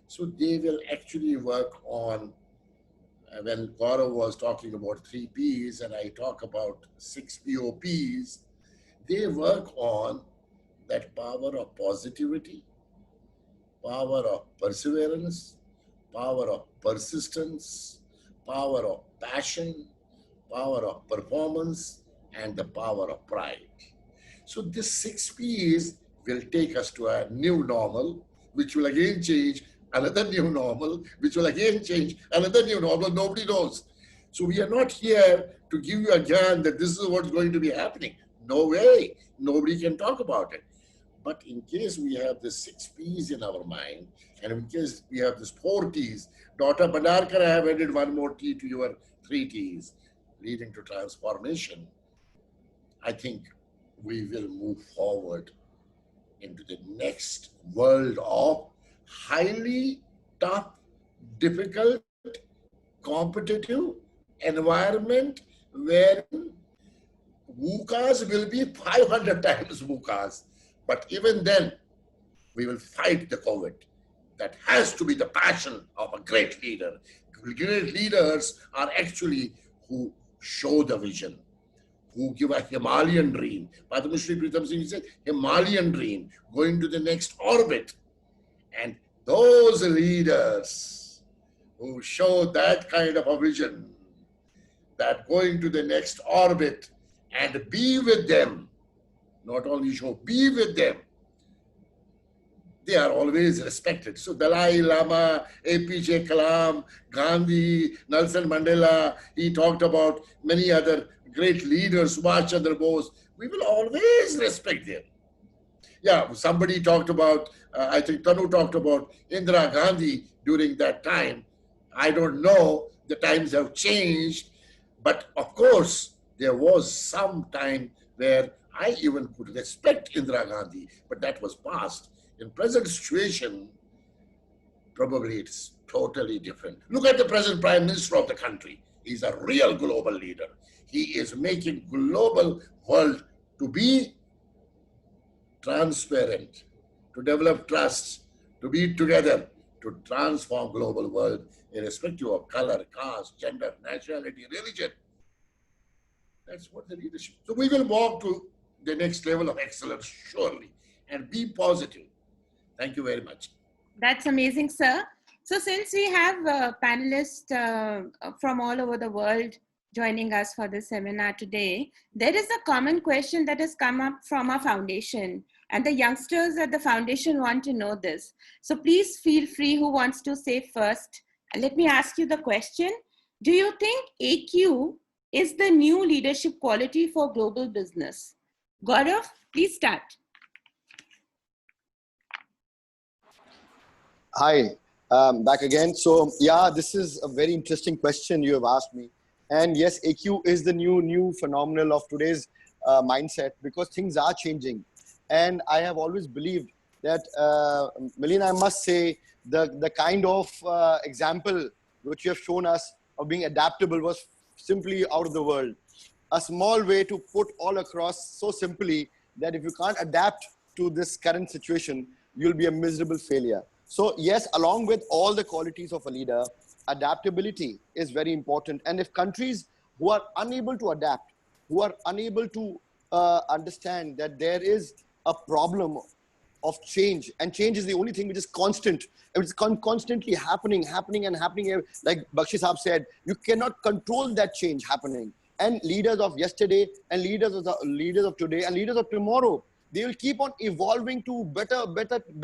So they will actually work on, when Gaurav was talking about 3 Ps and I talk about 6 POPs, they work on that power of positivity, power of perseverance, power of persistence, power of passion, power of performance, and the power of pride. So this 6 Ps will take us to a new normal, which will again change another new normal, which will again change another new normal. Nobody knows. So we are not here to give you a gyan that this is what's going to be happening. No way. Nobody can talk about it. But in case we have the 6 P's in our mind, and in case we have this 4 T's, Dr. Bandarkar, I have added one more T to your 3 T's, leading to transformation. I think we will move forward into the next world of highly tough, difficult, competitive environment where VUCAs will be 500 times VUCAs. But even then, we will fight the COVID. That has to be the passion of a great leader. Great leaders are actually who show the vision, who give a Himalayan dream. Padma Shri Pritam Singh said, Himalayan dream, going to the next orbit. And those leaders who show that kind of a vision, that going to the next orbit and be with them, not only show, be with them, they are always respected. So Dalai Lama, APJ Kalam, Gandhi, Nelson Mandela, he talked about many other great leaders, Subhash Chandra Bose. We will always respect them. Yeah, somebody talked about, I think Tanu talked about Indira Gandhi during that time. I don't know, the times have changed, but of course, there was some time where I even could respect Indira Gandhi, but that was past. In present situation, probably it's totally different. Look at the present Prime Minister of the country. He's a real global leader. He is making global world to be transparent, to develop trust, to be together, to transform global world, irrespective of color, caste, gender, nationality, religion. That's what the leadership. So we will walk to the next level of excellence, surely, and be positive. Thank you very much. That's amazing, sir. So since we have panelists from all over the world joining us for this seminar today, there is a common question that has come up from our foundation, and the youngsters at the foundation want to know this. So please feel free, who wants to say first. Let me ask you the question. Do you think AQ is the new leadership quality for global business? Gaurav, please start. Hi, back again. So yeah, this is a very interesting question you have asked me. And yes, AQ is the new phenomenal of today's mindset, because things are changing. And I have always believed that, Melina, I must say, the kind of example which you have shown us of being adaptable was simply out of the world. A small way to put all across so simply that if you can't adapt to this current situation, you'll be a miserable failure. So yes, along with all the qualities of a leader, adaptability is very important. And if countries who are unable to adapt, who are unable to understand that there is a problem of change, and change is the only thing which is constant, it's constantly happening. Like Bakshi Saab said, you cannot control that change happening. And leaders of yesterday, and leaders of today, and leaders of tomorrow, they will keep on evolving to better,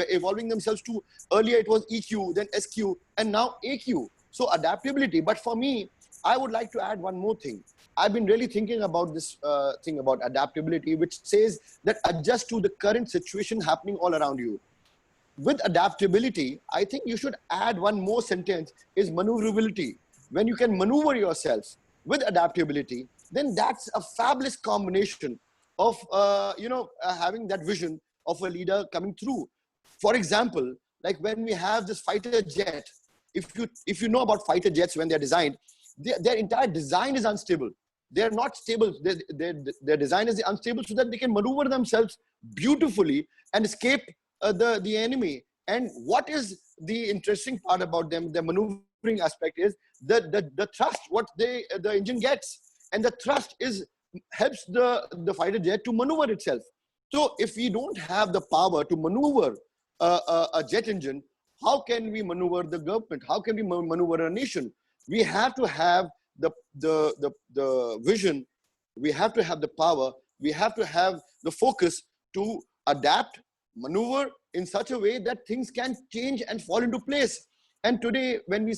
evolving themselves to, earlier it was EQ, then SQ, and now AQ. So adaptability. But for me, I would like to add one more thing. I've been really thinking about this thing about adaptability, which says that adjust to the current situation happening all around you. With adaptability, I think you should add one more sentence, is maneuverability. When you can maneuver yourself with adaptability, then that's a fabulous combination of having that vision of a leader coming through. For example, like when we have this fighter jet, if you know about fighter jets, when they're designed, their entire design is unstable. They're not stable. Their design is unstable so that they can maneuver themselves beautifully and escape the enemy. And what is the interesting part about them, the maneuvering aspect, is the thrust what the engine gets, and the thrust helps the fighter jet to maneuver itself. So if we don't have the power to maneuver a jet engine, how can we maneuver the government? How can we maneuver a nation? We have to have the vision. We have to have the power. We have to have the focus to adapt, maneuver in such a way that things can change and fall into place. And today, when we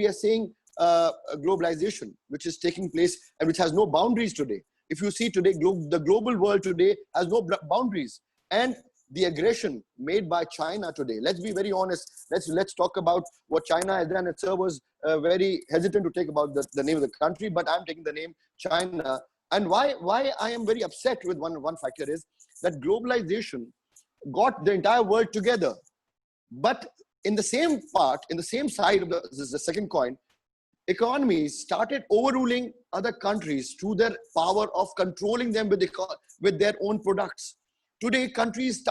are saying globalization, which is taking place and which has no boundaries today. If you see today, the global world today has no boundaries. And the aggression made by China today, let's be very honest, let's talk about what China has done. And sir was very hesitant to take about the name of the country, but I'm taking the name China. And why I am very upset with one factor is that globalization got the entire world together. But in the same part, in the same side of the second coin, economies started overruling other countries through their power of controlling them with their own products. Today, countries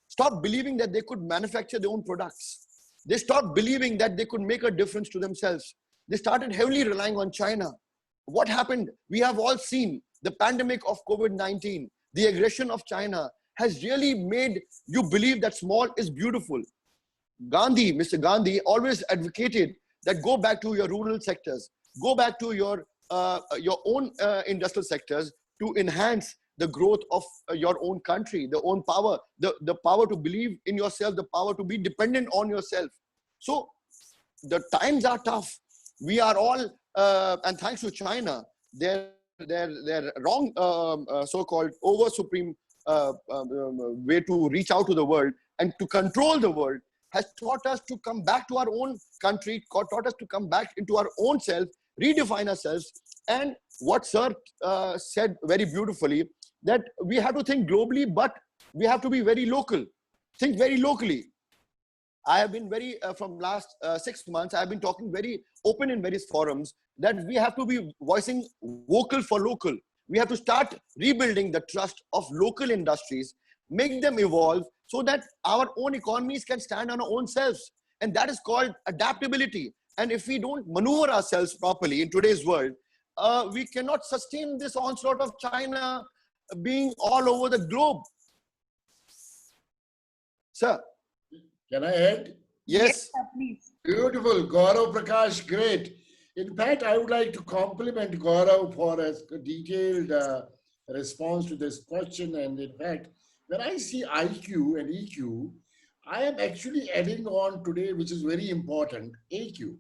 stopped believing that they could manufacture their own products. They stopped believing that they could make a difference to themselves. They started heavily relying on China. What happened? We have all seen the pandemic of COVID-19. The aggression of China has really made you believe that small is beautiful. Mr. Gandhi always advocated that go back to your rural sectors, go back to your own industrial sectors to enhance the growth of your own country, the own power, the power to believe in yourself, the power to be dependent on yourself. So the times are tough. We are all, and thanks to China, their wrong so-called over supreme way to reach out to the world and to control the world has taught us to come back to our own country, taught us to come back into our own self, redefine ourselves. And what sir said very beautifully, that we have to think globally, but we have to be very local. Think very locally. I have been very, from last 6 months, I have been talking very open in various forums that we have to be voicing vocal for local. We have to start rebuilding the trust of local industries, make them evolve so that our own economies can stand on our own selves. And that is called adaptability. And if we don't maneuver ourselves properly in today's world, we cannot sustain this onslaught of China being all over the globe. Sir. Can I add? Yes. Sir, please. Beautiful. Gaurav Prakash, great. In fact, I would like to compliment Gaurav for a detailed response to this question. And in fact, when I see IQ and EQ, I am actually adding on today, which is very important, AQ.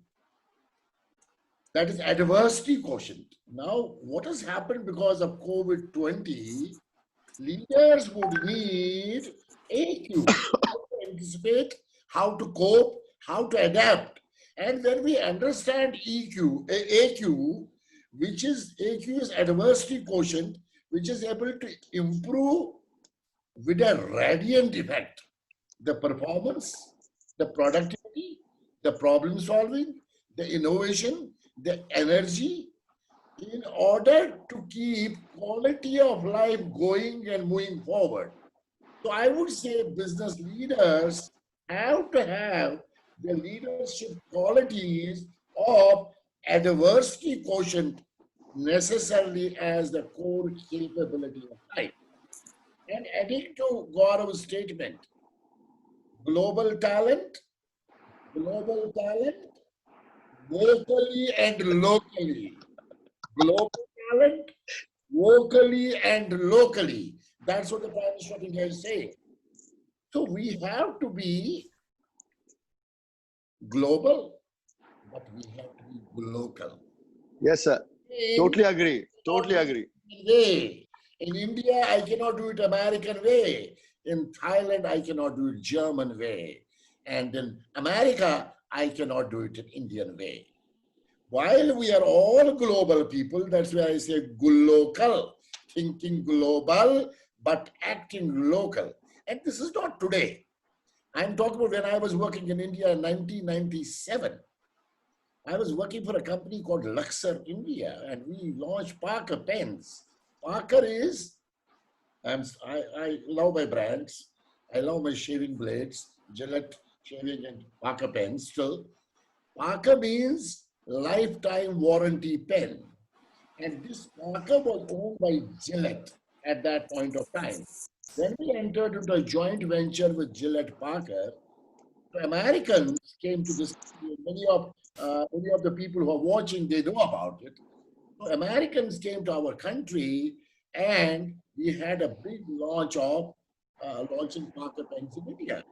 That is adversity quotient. Now, what has happened because of COVID-20, leaders would need AQ. Anticipate, how to cope, how to adapt. And when we understand AQ, which is AQ is adversity quotient, which is able to improve with a radiant effect the performance, the productivity, the problem solving, the innovation, the energy, in order to keep quality of life going and moving forward. So I would say business leaders have to have the leadership qualities of adversity quotient necessarily as the core capability of life. And adding to Gaurav's statement, global talent, locally and locally. Global talent, locally and locally. That's what the Prime Minister of India is saying. So we have to be global, but we have to be local. Yes, sir. Totally agree. Totally agree. In India, I cannot do it American way. In Thailand, I cannot do it German way. And in America, I cannot do it in Indian way. While we are all global people, that's why I say local, thinking global, but acting local. And this is not today. I'm talking about when I was working in India in 1997. I was working for a company called Luxor India, and we launched Parker pens. Parker is, I love my brands. I love my shaving blades, Gillette shaving and Parker pens still. Parker means lifetime warranty pen. And this Parker was owned by Gillette at that point of time. When we entered into a joint venture with Gillette Parker, the Americans came to this. Many of the people who are watching, they know about it. So Americans came to our country, and we had a big launch of launching Parker pens in India.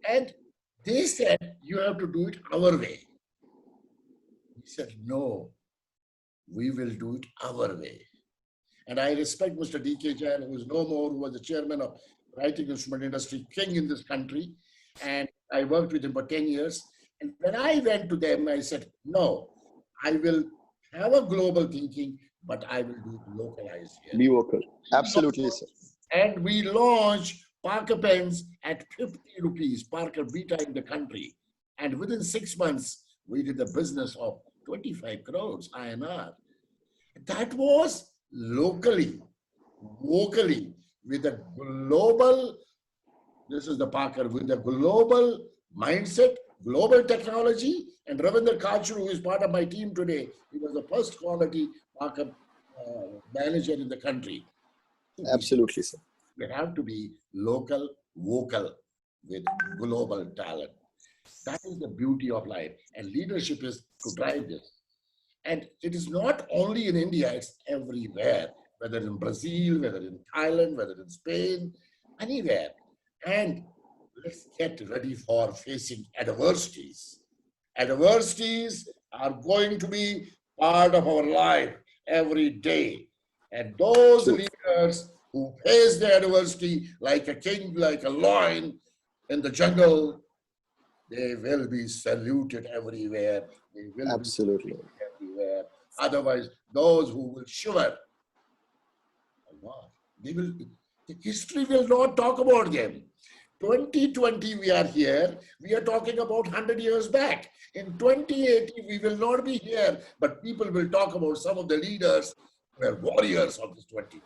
And they said, you have to do it our way. He said, no, we will do it our way. And I respect Mr. DK Jain, who is no more, who was the chairman of writing instrument industry king in this country. And I worked with him for 10 years. And when I went to them, I said, no, I will have a global thinking, but I will do it localized here. Be vocal. Absolutely, sir. And we launched Parker pens at 50 rupees, Parker Beta in the country. And within 6 months, we did a business of 25 crores INR. That was locally, vocally, with a global, this is the Parker, with a global mindset, global technology. And Ravindra Kachru, who is part of my team today, he was the first quality Parker manager in the country. Absolutely, sir. We have to be local, vocal with global talent. That is the beauty of life. And leadership is to drive this. And it is not only in India, it's everywhere, whether in Brazil, whether in Thailand, whether in Spain, anywhere. And let's get ready for facing adversities. Adversities are going to be part of our life every day. And those leaders who face the adversity like a king, like a lion in the jungle, they will be saluted everywhere. They will absolutely be everywhere. Otherwise, those who will shiver, they will. The history will not talk about them. 2020, we are here. We are talking about 100 years back. In 2080, we will not be here, but people will talk about some of the leaders who were warriors of this 2020.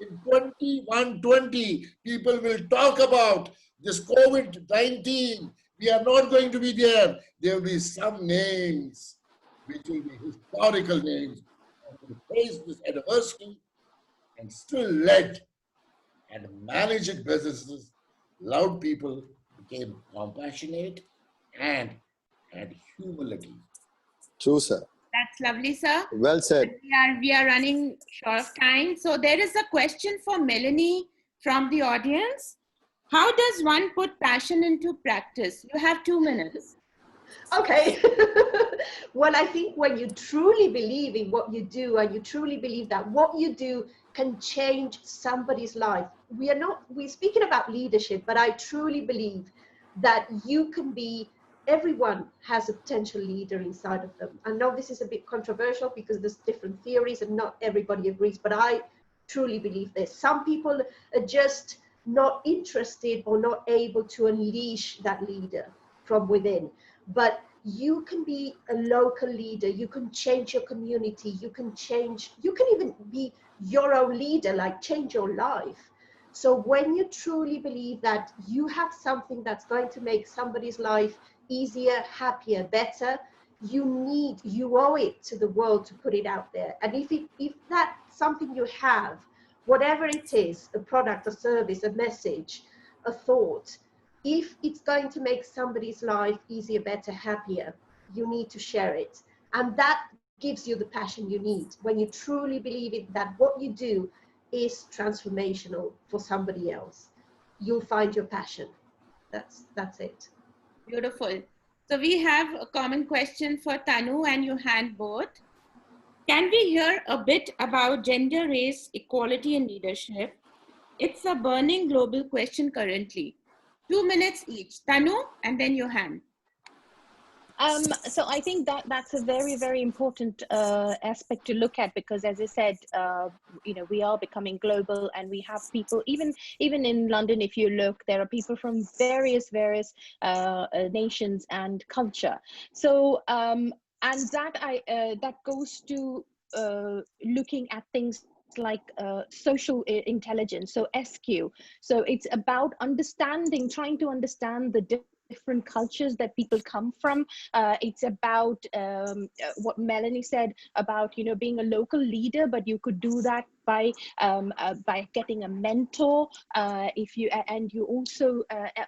In 2120, people will talk about this COVID-19. We are not going to be there. There will be some names, which will be historical names, who face this adversity and still led and managed businesses. Loud people became compassionate and had humility. True, sir. That's lovely, sir. Well said. We are running short of time. So there is a question for Melanie from the audience. How does one put passion into practice? You have 2 minutes. Okay. Well, I think when you truly believe in what you do and you truly believe that what you do can change somebody's life. We're speaking about leadership, but I truly believe that you can be, everyone has a potential leader inside of them. I know this is a bit controversial because there's different theories and not everybody agrees, but I truly believe this. Some people are just not interested or not able to unleash that leader from within. But you can be a local leader, you can change your community, you can even be your own leader, like change your life. So when you truly believe that you have something that's going to make somebody's life easier, happier, better, you owe it to the world to put it out there. And if that's something you have, whatever it is, a product, a service, a message, a thought, if it's going to make somebody's life easier, better, happier, you need to share it. And that gives you the passion you need when you truly believe it, that what you do is transformational for somebody else. You'll find your passion. That's it. Beautiful. So we have a common question for Tanu and Johanne both. Can we hear a bit about gender, race, equality in leadership? It's a burning global question currently. 2 minutes each. Tanu and then Johanne. So I think that's a very, very important aspect to look at, because as I said, we are becoming global, and we have people, even in London, if you look, there are people from various nations and culture. So, and that goes to looking at things like social intelligence, so SQ. So it's about trying to understand the different cultures that people come from. It's about what Melanie said about being a local leader, but you could do that by getting a mentor. You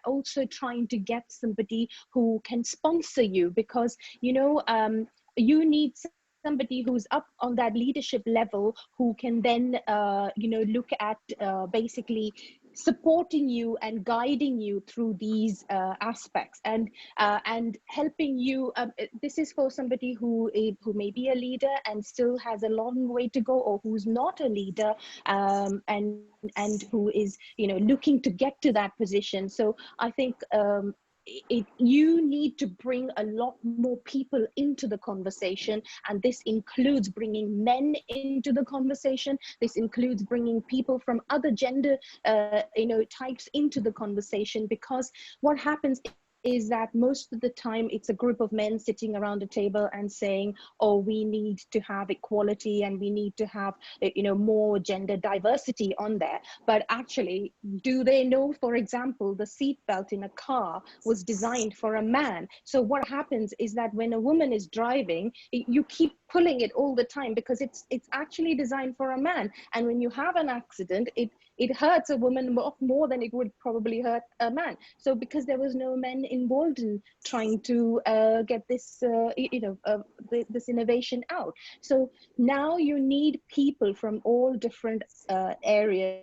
also trying to get somebody who can sponsor you, because you need somebody who's up on that leadership level who can then look at basically supporting you and guiding you through these aspects, and helping you. This is for somebody who may be a leader and still has a long way to go, or who's not a leader, and who is, you know, looking to get to that position. So I think you need to bring a lot more people into the conversation, and this includes bringing men into the conversation. This includes bringing people from other gender types into the conversation, because what happens is that most of the time it's a group of men sitting around a table and saying, oh, we need to have equality and we need to have, you know, more gender diversity on there. But actually, do they know, for example, the seat belt in a car was designed for a man? So what happens is that when a woman is driving, you keep pulling it all the time because it's actually designed for a man. And when you have an accident, it hurts a woman more than it would probably hurt a man. So because there was no men involved in trying to get this, this innovation out. So now you need people from all different areas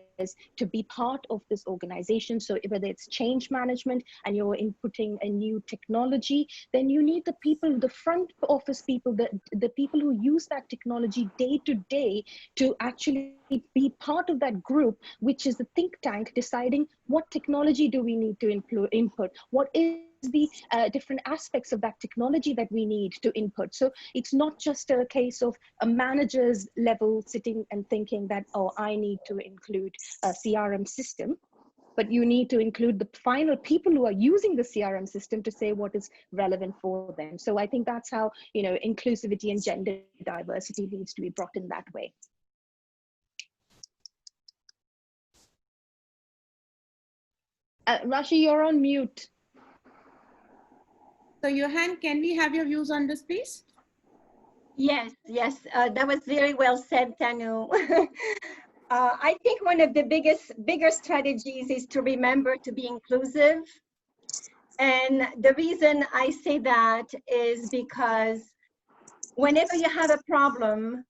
to be part of this organization. So whether it's change management and you're inputting a new technology, then you need the people, the front office people, the people who use that technology day to day to actually be part of that group, which is the think tank deciding what technology do we need to input, what is the different aspects of that technology that we need to input. So it's not just a case of a manager's level sitting and thinking that, oh, I need to include a CRM system, but you need to include the final people who are using the CRM system to say what is relevant for them. So I think that's how, you know, inclusivity and gender diversity needs to be brought in that way. Rashi, you're on mute. So Johanne, can we have your views on this, please? Yes, that was very well said, Tanu. I think one of the bigger strategies is to remember to be inclusive. And the reason I say that is because whenever you have a problem,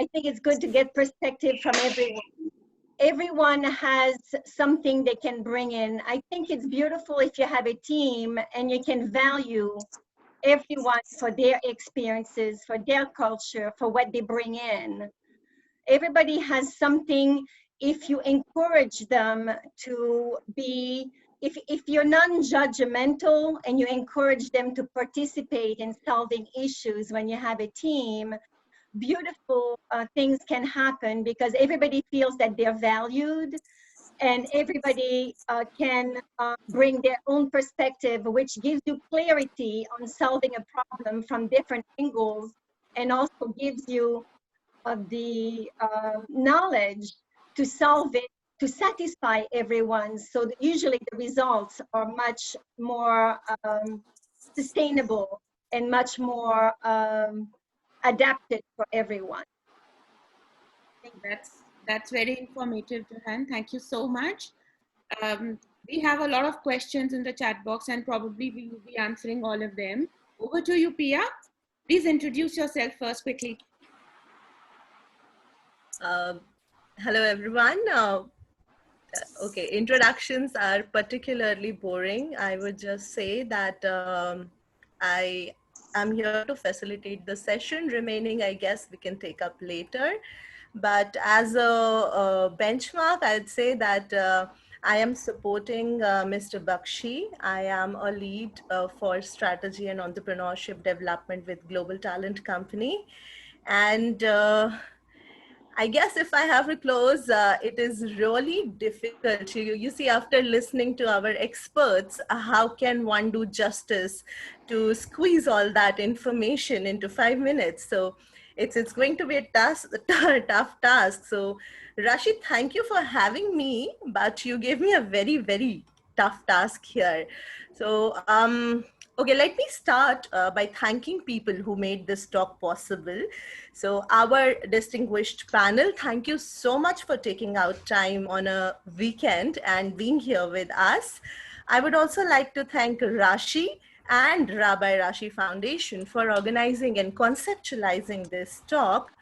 I think it's good to get perspective from everyone. Everyone has something they can bring in. I think it's beautiful if you have a team and you can value everyone for their experiences, for their culture, for what they bring in. Everybody has something. If you encourage them to be, if you're non-judgmental and you encourage them to participate in solving issues when you have a team, beautiful things can happen because everybody feels that they're valued, and everybody can bring their own perspective, which gives you clarity on solving a problem from different angles, and also gives you the knowledge to solve it to satisfy everyone. So that usually the results are much more sustainable and much more adapted for everyone. I think that's very informative, Johanne. Thank you so much. We have a lot of questions in the chat box and probably we will be answering all of them. Over to you, Pia. Please introduce yourself first quickly. Hello, everyone. Okay, introductions are particularly boring. I would just say that I am here to facilitate the session. Remaining, I guess we can take up later. But as a benchmark, I'd say that I am supporting Mr. Bakshi. I am a lead for strategy and entrepreneurship development with Global Talent Company. And I guess if I have to close, it is really difficult. You see, after listening to our experts, how can one do justice to squeeze all that information into 5 minutes? So it's going to be a tough task. So Rashi, thank you for having me, but you gave me a very, very tough task here. So okay, let me start by thanking people who made this talk possible. So our distinguished panel, thank you so much for taking out time on a weekend and being here with us. I would also like to thank Rashi and By Rashi Foundation for organizing and conceptualizing this talk.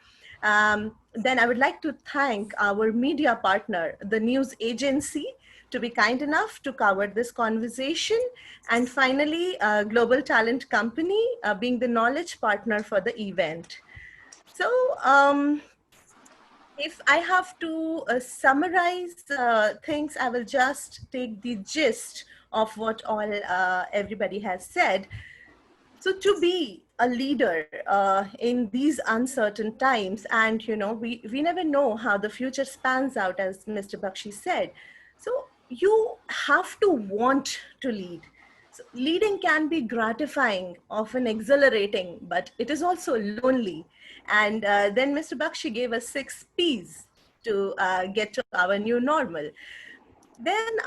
Then I would like to thank our media partner, the news agency, to be kind enough to cover this conversation. And finally, Global Talent Company, being the knowledge partner for the event. So if I have to summarize things, I will just take the gist of what all everybody has said. So to be a leader in these uncertain times, and we never know how the future spans out, as Mr. Bakshi said. So you have to want to lead. So leading can be gratifying, often exhilarating, but it is also lonely. And then Mr. Bakshi gave us 6 P's to get to our new normal. Then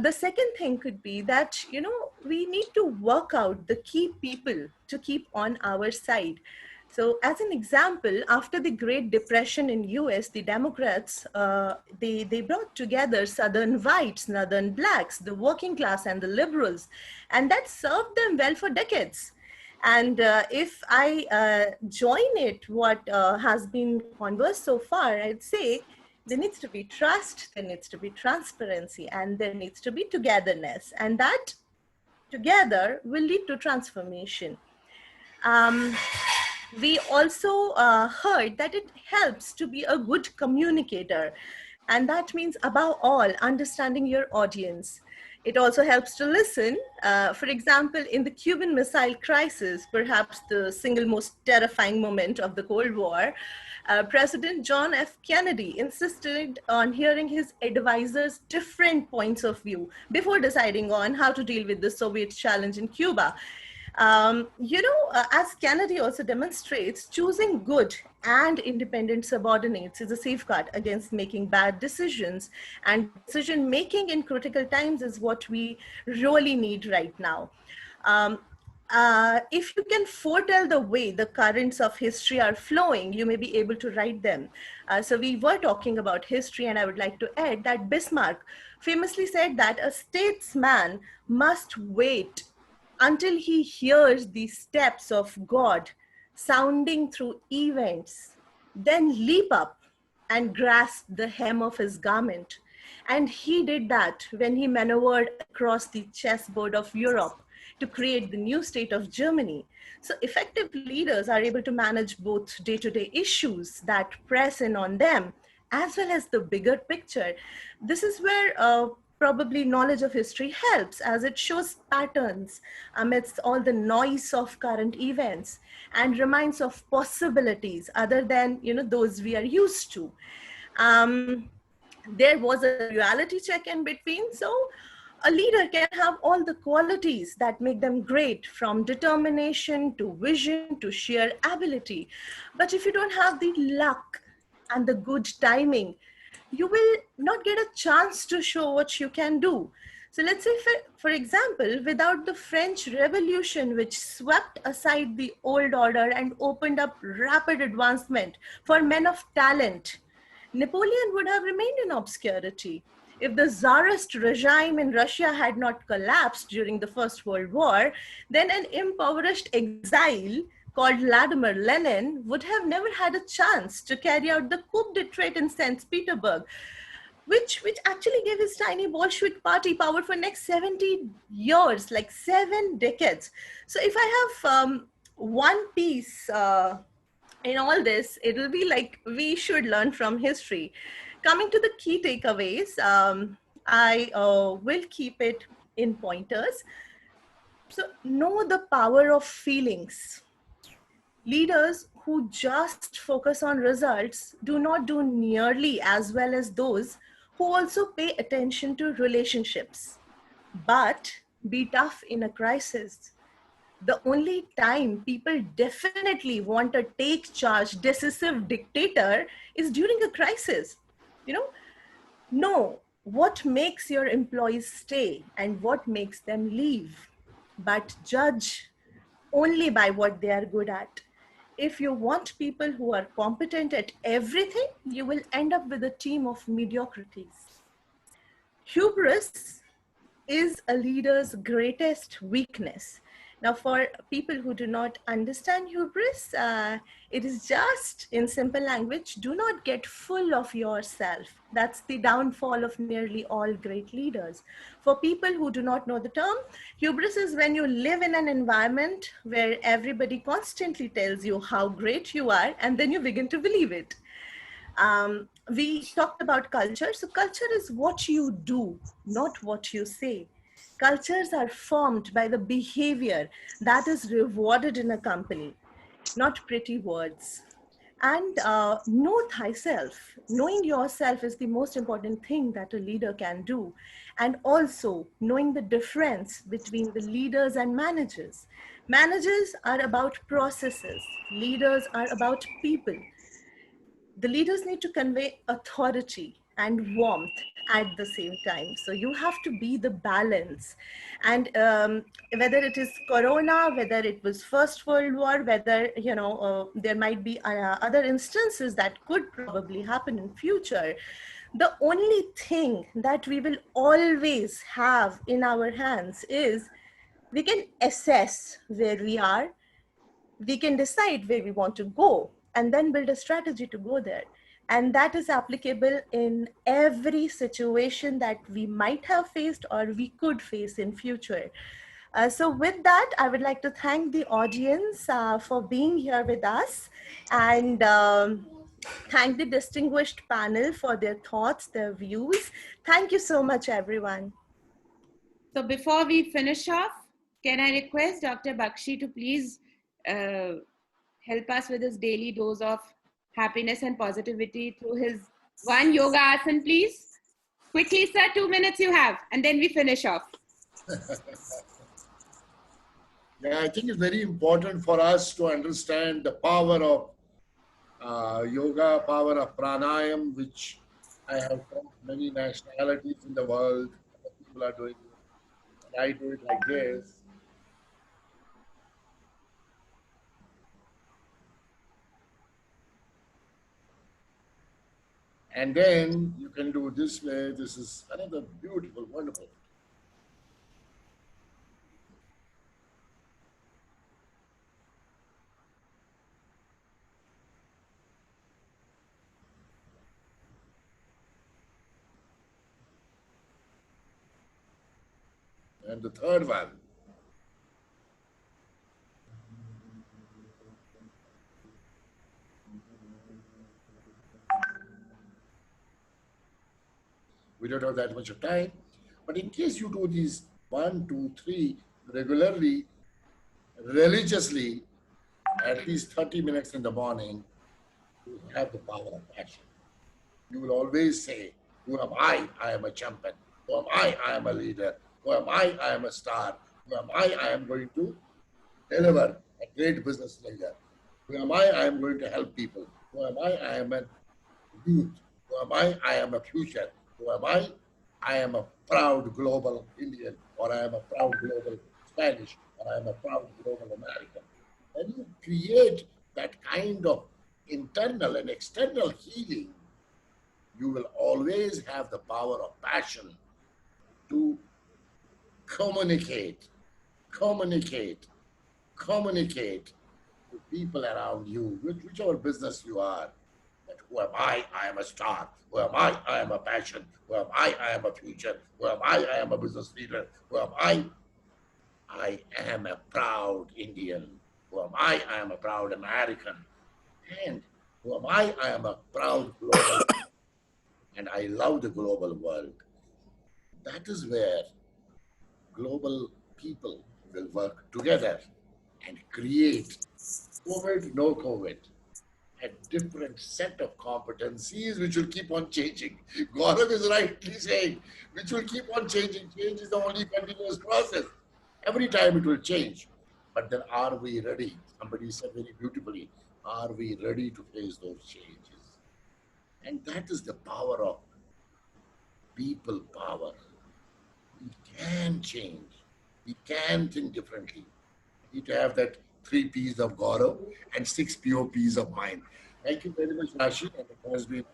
the second thing could be that, we need to work out the key people to keep on our side. So as an example, after the Great Depression in US, the Democrats, they brought together Southern whites, Northern blacks, the working class and the liberals, and that served them well for decades. And if I join it, what has been conversed so far, I'd say there needs to be trust, there needs to be transparency, and there needs to be togetherness. And that together will lead to transformation. We also heard that it helps to be a good communicator. And that means, above all, understanding your audience. It also helps to listen. For example, in the Cuban Missile Crisis, perhaps the single most terrifying moment of the Cold War, President John F. Kennedy insisted on hearing his advisors' different points of view before deciding on how to deal with the Soviet challenge in Cuba. As Kennedy also demonstrates, choosing good and independent subordinates is a safeguard against making bad decisions. And decision making in critical times is what we really need right now. If you can foretell the way the currents of history are flowing, you may be able to write them. So we were talking about history, and I would like to add that Bismarck famously said that a statesman must wait until he hears the steps of God sounding through events, then leap up and grasp the hem of his garment. And he did that when he maneuvered across the chessboard of Europe to create the new state of Germany. So effective leaders are able to manage both day-to-day issues that press in on them, as well as the bigger picture. This is where probably knowledge of history helps, as it shows patterns amidst all the noise of current events and reminds of possibilities other than those we are used to. There was a reality check in between. So a leader can have all the qualities that make them great, from determination to vision to sheer ability. But if you don't have the luck and the good timing, you will not get a chance to show what you can do. So let's say, for example, without the French Revolution, which swept aside the old order and opened up rapid advancement for men of talent, Napoleon would have remained in obscurity. If the Tsarist regime in Russia had not collapsed during the First World War, then an impoverished exile called Vladimir Lenin would have never had a chance to carry out the coup d'etat in St. Petersburg, which actually gave his tiny Bolshevik party power for next 70 years, like 7 decades. So if I have one piece in all this, it will be like we should learn from history. Coming to the key takeaways, I will keep it in pointers. So know the power of feelings. Leaders who just focus on results do not do nearly as well as those who also pay attention to relationships. But be tough in a crisis. The only time people definitely want a take charge, decisive dictator is during a crisis. Know what makes your employees stay and what makes them leave, but judge only by what they are good at. If you want people who are competent at everything, you will end up with a team of mediocrities. Hubris is a leader's greatest weakness. Now, for people who do not understand hubris, it is just, in simple language, do not get full of yourself. That's the downfall of nearly all great leaders. For people who do not know the term, hubris is when you live in an environment where everybody constantly tells you how great you are, and then you begin to believe it. We talked about culture. So culture is what you do, not what you say. Cultures are formed by the behavior that is rewarded in a company, not pretty words. And know thyself. Knowing yourself is the most important thing that a leader can do. And also knowing the difference between the leaders and managers. Managers are about processes. Leaders are about people. The leaders need to convey authority and warmth at the same time. So you have to be the balance. And whether it is Corona, whether it was First World War, whether, there might be other instances that could probably happen in future, the only thing that we will always have in our hands is we can assess where we are, we can decide where we want to go, and then build a strategy to go there. And that is applicable in every situation that we might have faced or we could face in future. So with that, I would like to thank the audience for being here with us, and thank the distinguished panel for their thoughts, their views. Thank you so much, everyone. So before we finish off, can I request Dr. Bakshi to please help us with his daily dose of happiness and positivity through his one yoga asana, please? Quickly, sir, 2 minutes you have, and then we finish off. Yeah, I think it's very important for us to understand the power of yoga, power of pranayam, which I have found many nationalities in the world. People are doing it. And I do it like this. And then you can do this way. This is another beautiful, wonderful. And the third one. We don't have that much of time. But in case you do these 1, 2, 3 regularly, religiously, at least 30 minutes in the morning, you have the power of passion. You will always say, who am I? I am a champion. Who am I? I am a leader. Who am I? I am a star. Who am I? I am going to deliver a great business leader. Who am I? I am going to help people. Who am I? I am a youth. Who am I? I am a future. Who am I? I am a proud global Indian, or I am a proud global Spanish, or I am a proud global American. When you create that kind of internal and external healing, you will always have the power of passion to communicate to people around you, whichever business you are. That who am I? I am a star. Who am I? I am a passion. Who am I? I am a future. Who am I? I am a business leader. Who am I? I am a proud Indian. Who am I? I am a proud American. And who am I? I am a proud global. And I love the global world. That is where global people will work together and create COVID, no COVID, a different set of competencies which will keep on changing. Gaurav is rightly saying, which will keep on changing. Change is the only continuous process. Every time it will change. But then are we ready? Somebody said very beautifully, are we ready to face those changes? And that is the power of people power. We can change. We can think differently. We need to have that 3 P's of Gaurav and 6 POPs of mine. Thank you very much, Rashi. And it has been.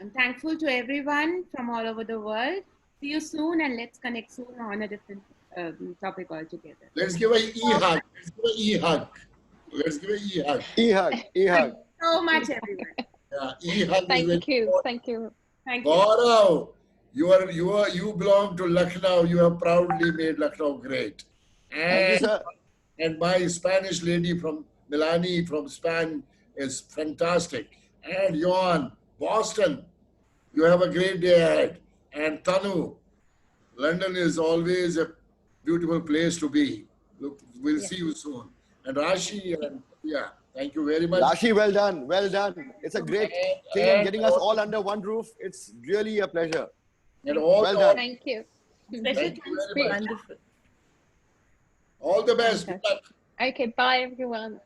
I'm thankful to everyone from all over the world. See you soon, and let's connect soon on a different topic altogether. Let's give a e-hug. Let's give a e-hug. Let's give a e-hug. E-hug, e-hug. Thank you so much, everyone. Yeah, e-hug is very Thank you. important. Thank you. Thank you. Gaurav, you belong to Lucknow. You have proudly made Lucknow great. Thank you, sir. And my Spanish lady from Melanie from Spain is fantastic. And Johanne, Boston, you have a great day ahead. And Tanu, London is always a beautiful place to be. Look, we'll see you soon. And Rashi, and yeah, thank you very much. Rashi, well done, well done. It's a great thing and getting us all under one roof. It's really a pleasure. And all, Well done. Thank you. Special Thank you thanks very to much. Wonderful. All the best. Good luck. Okay, bye everyone.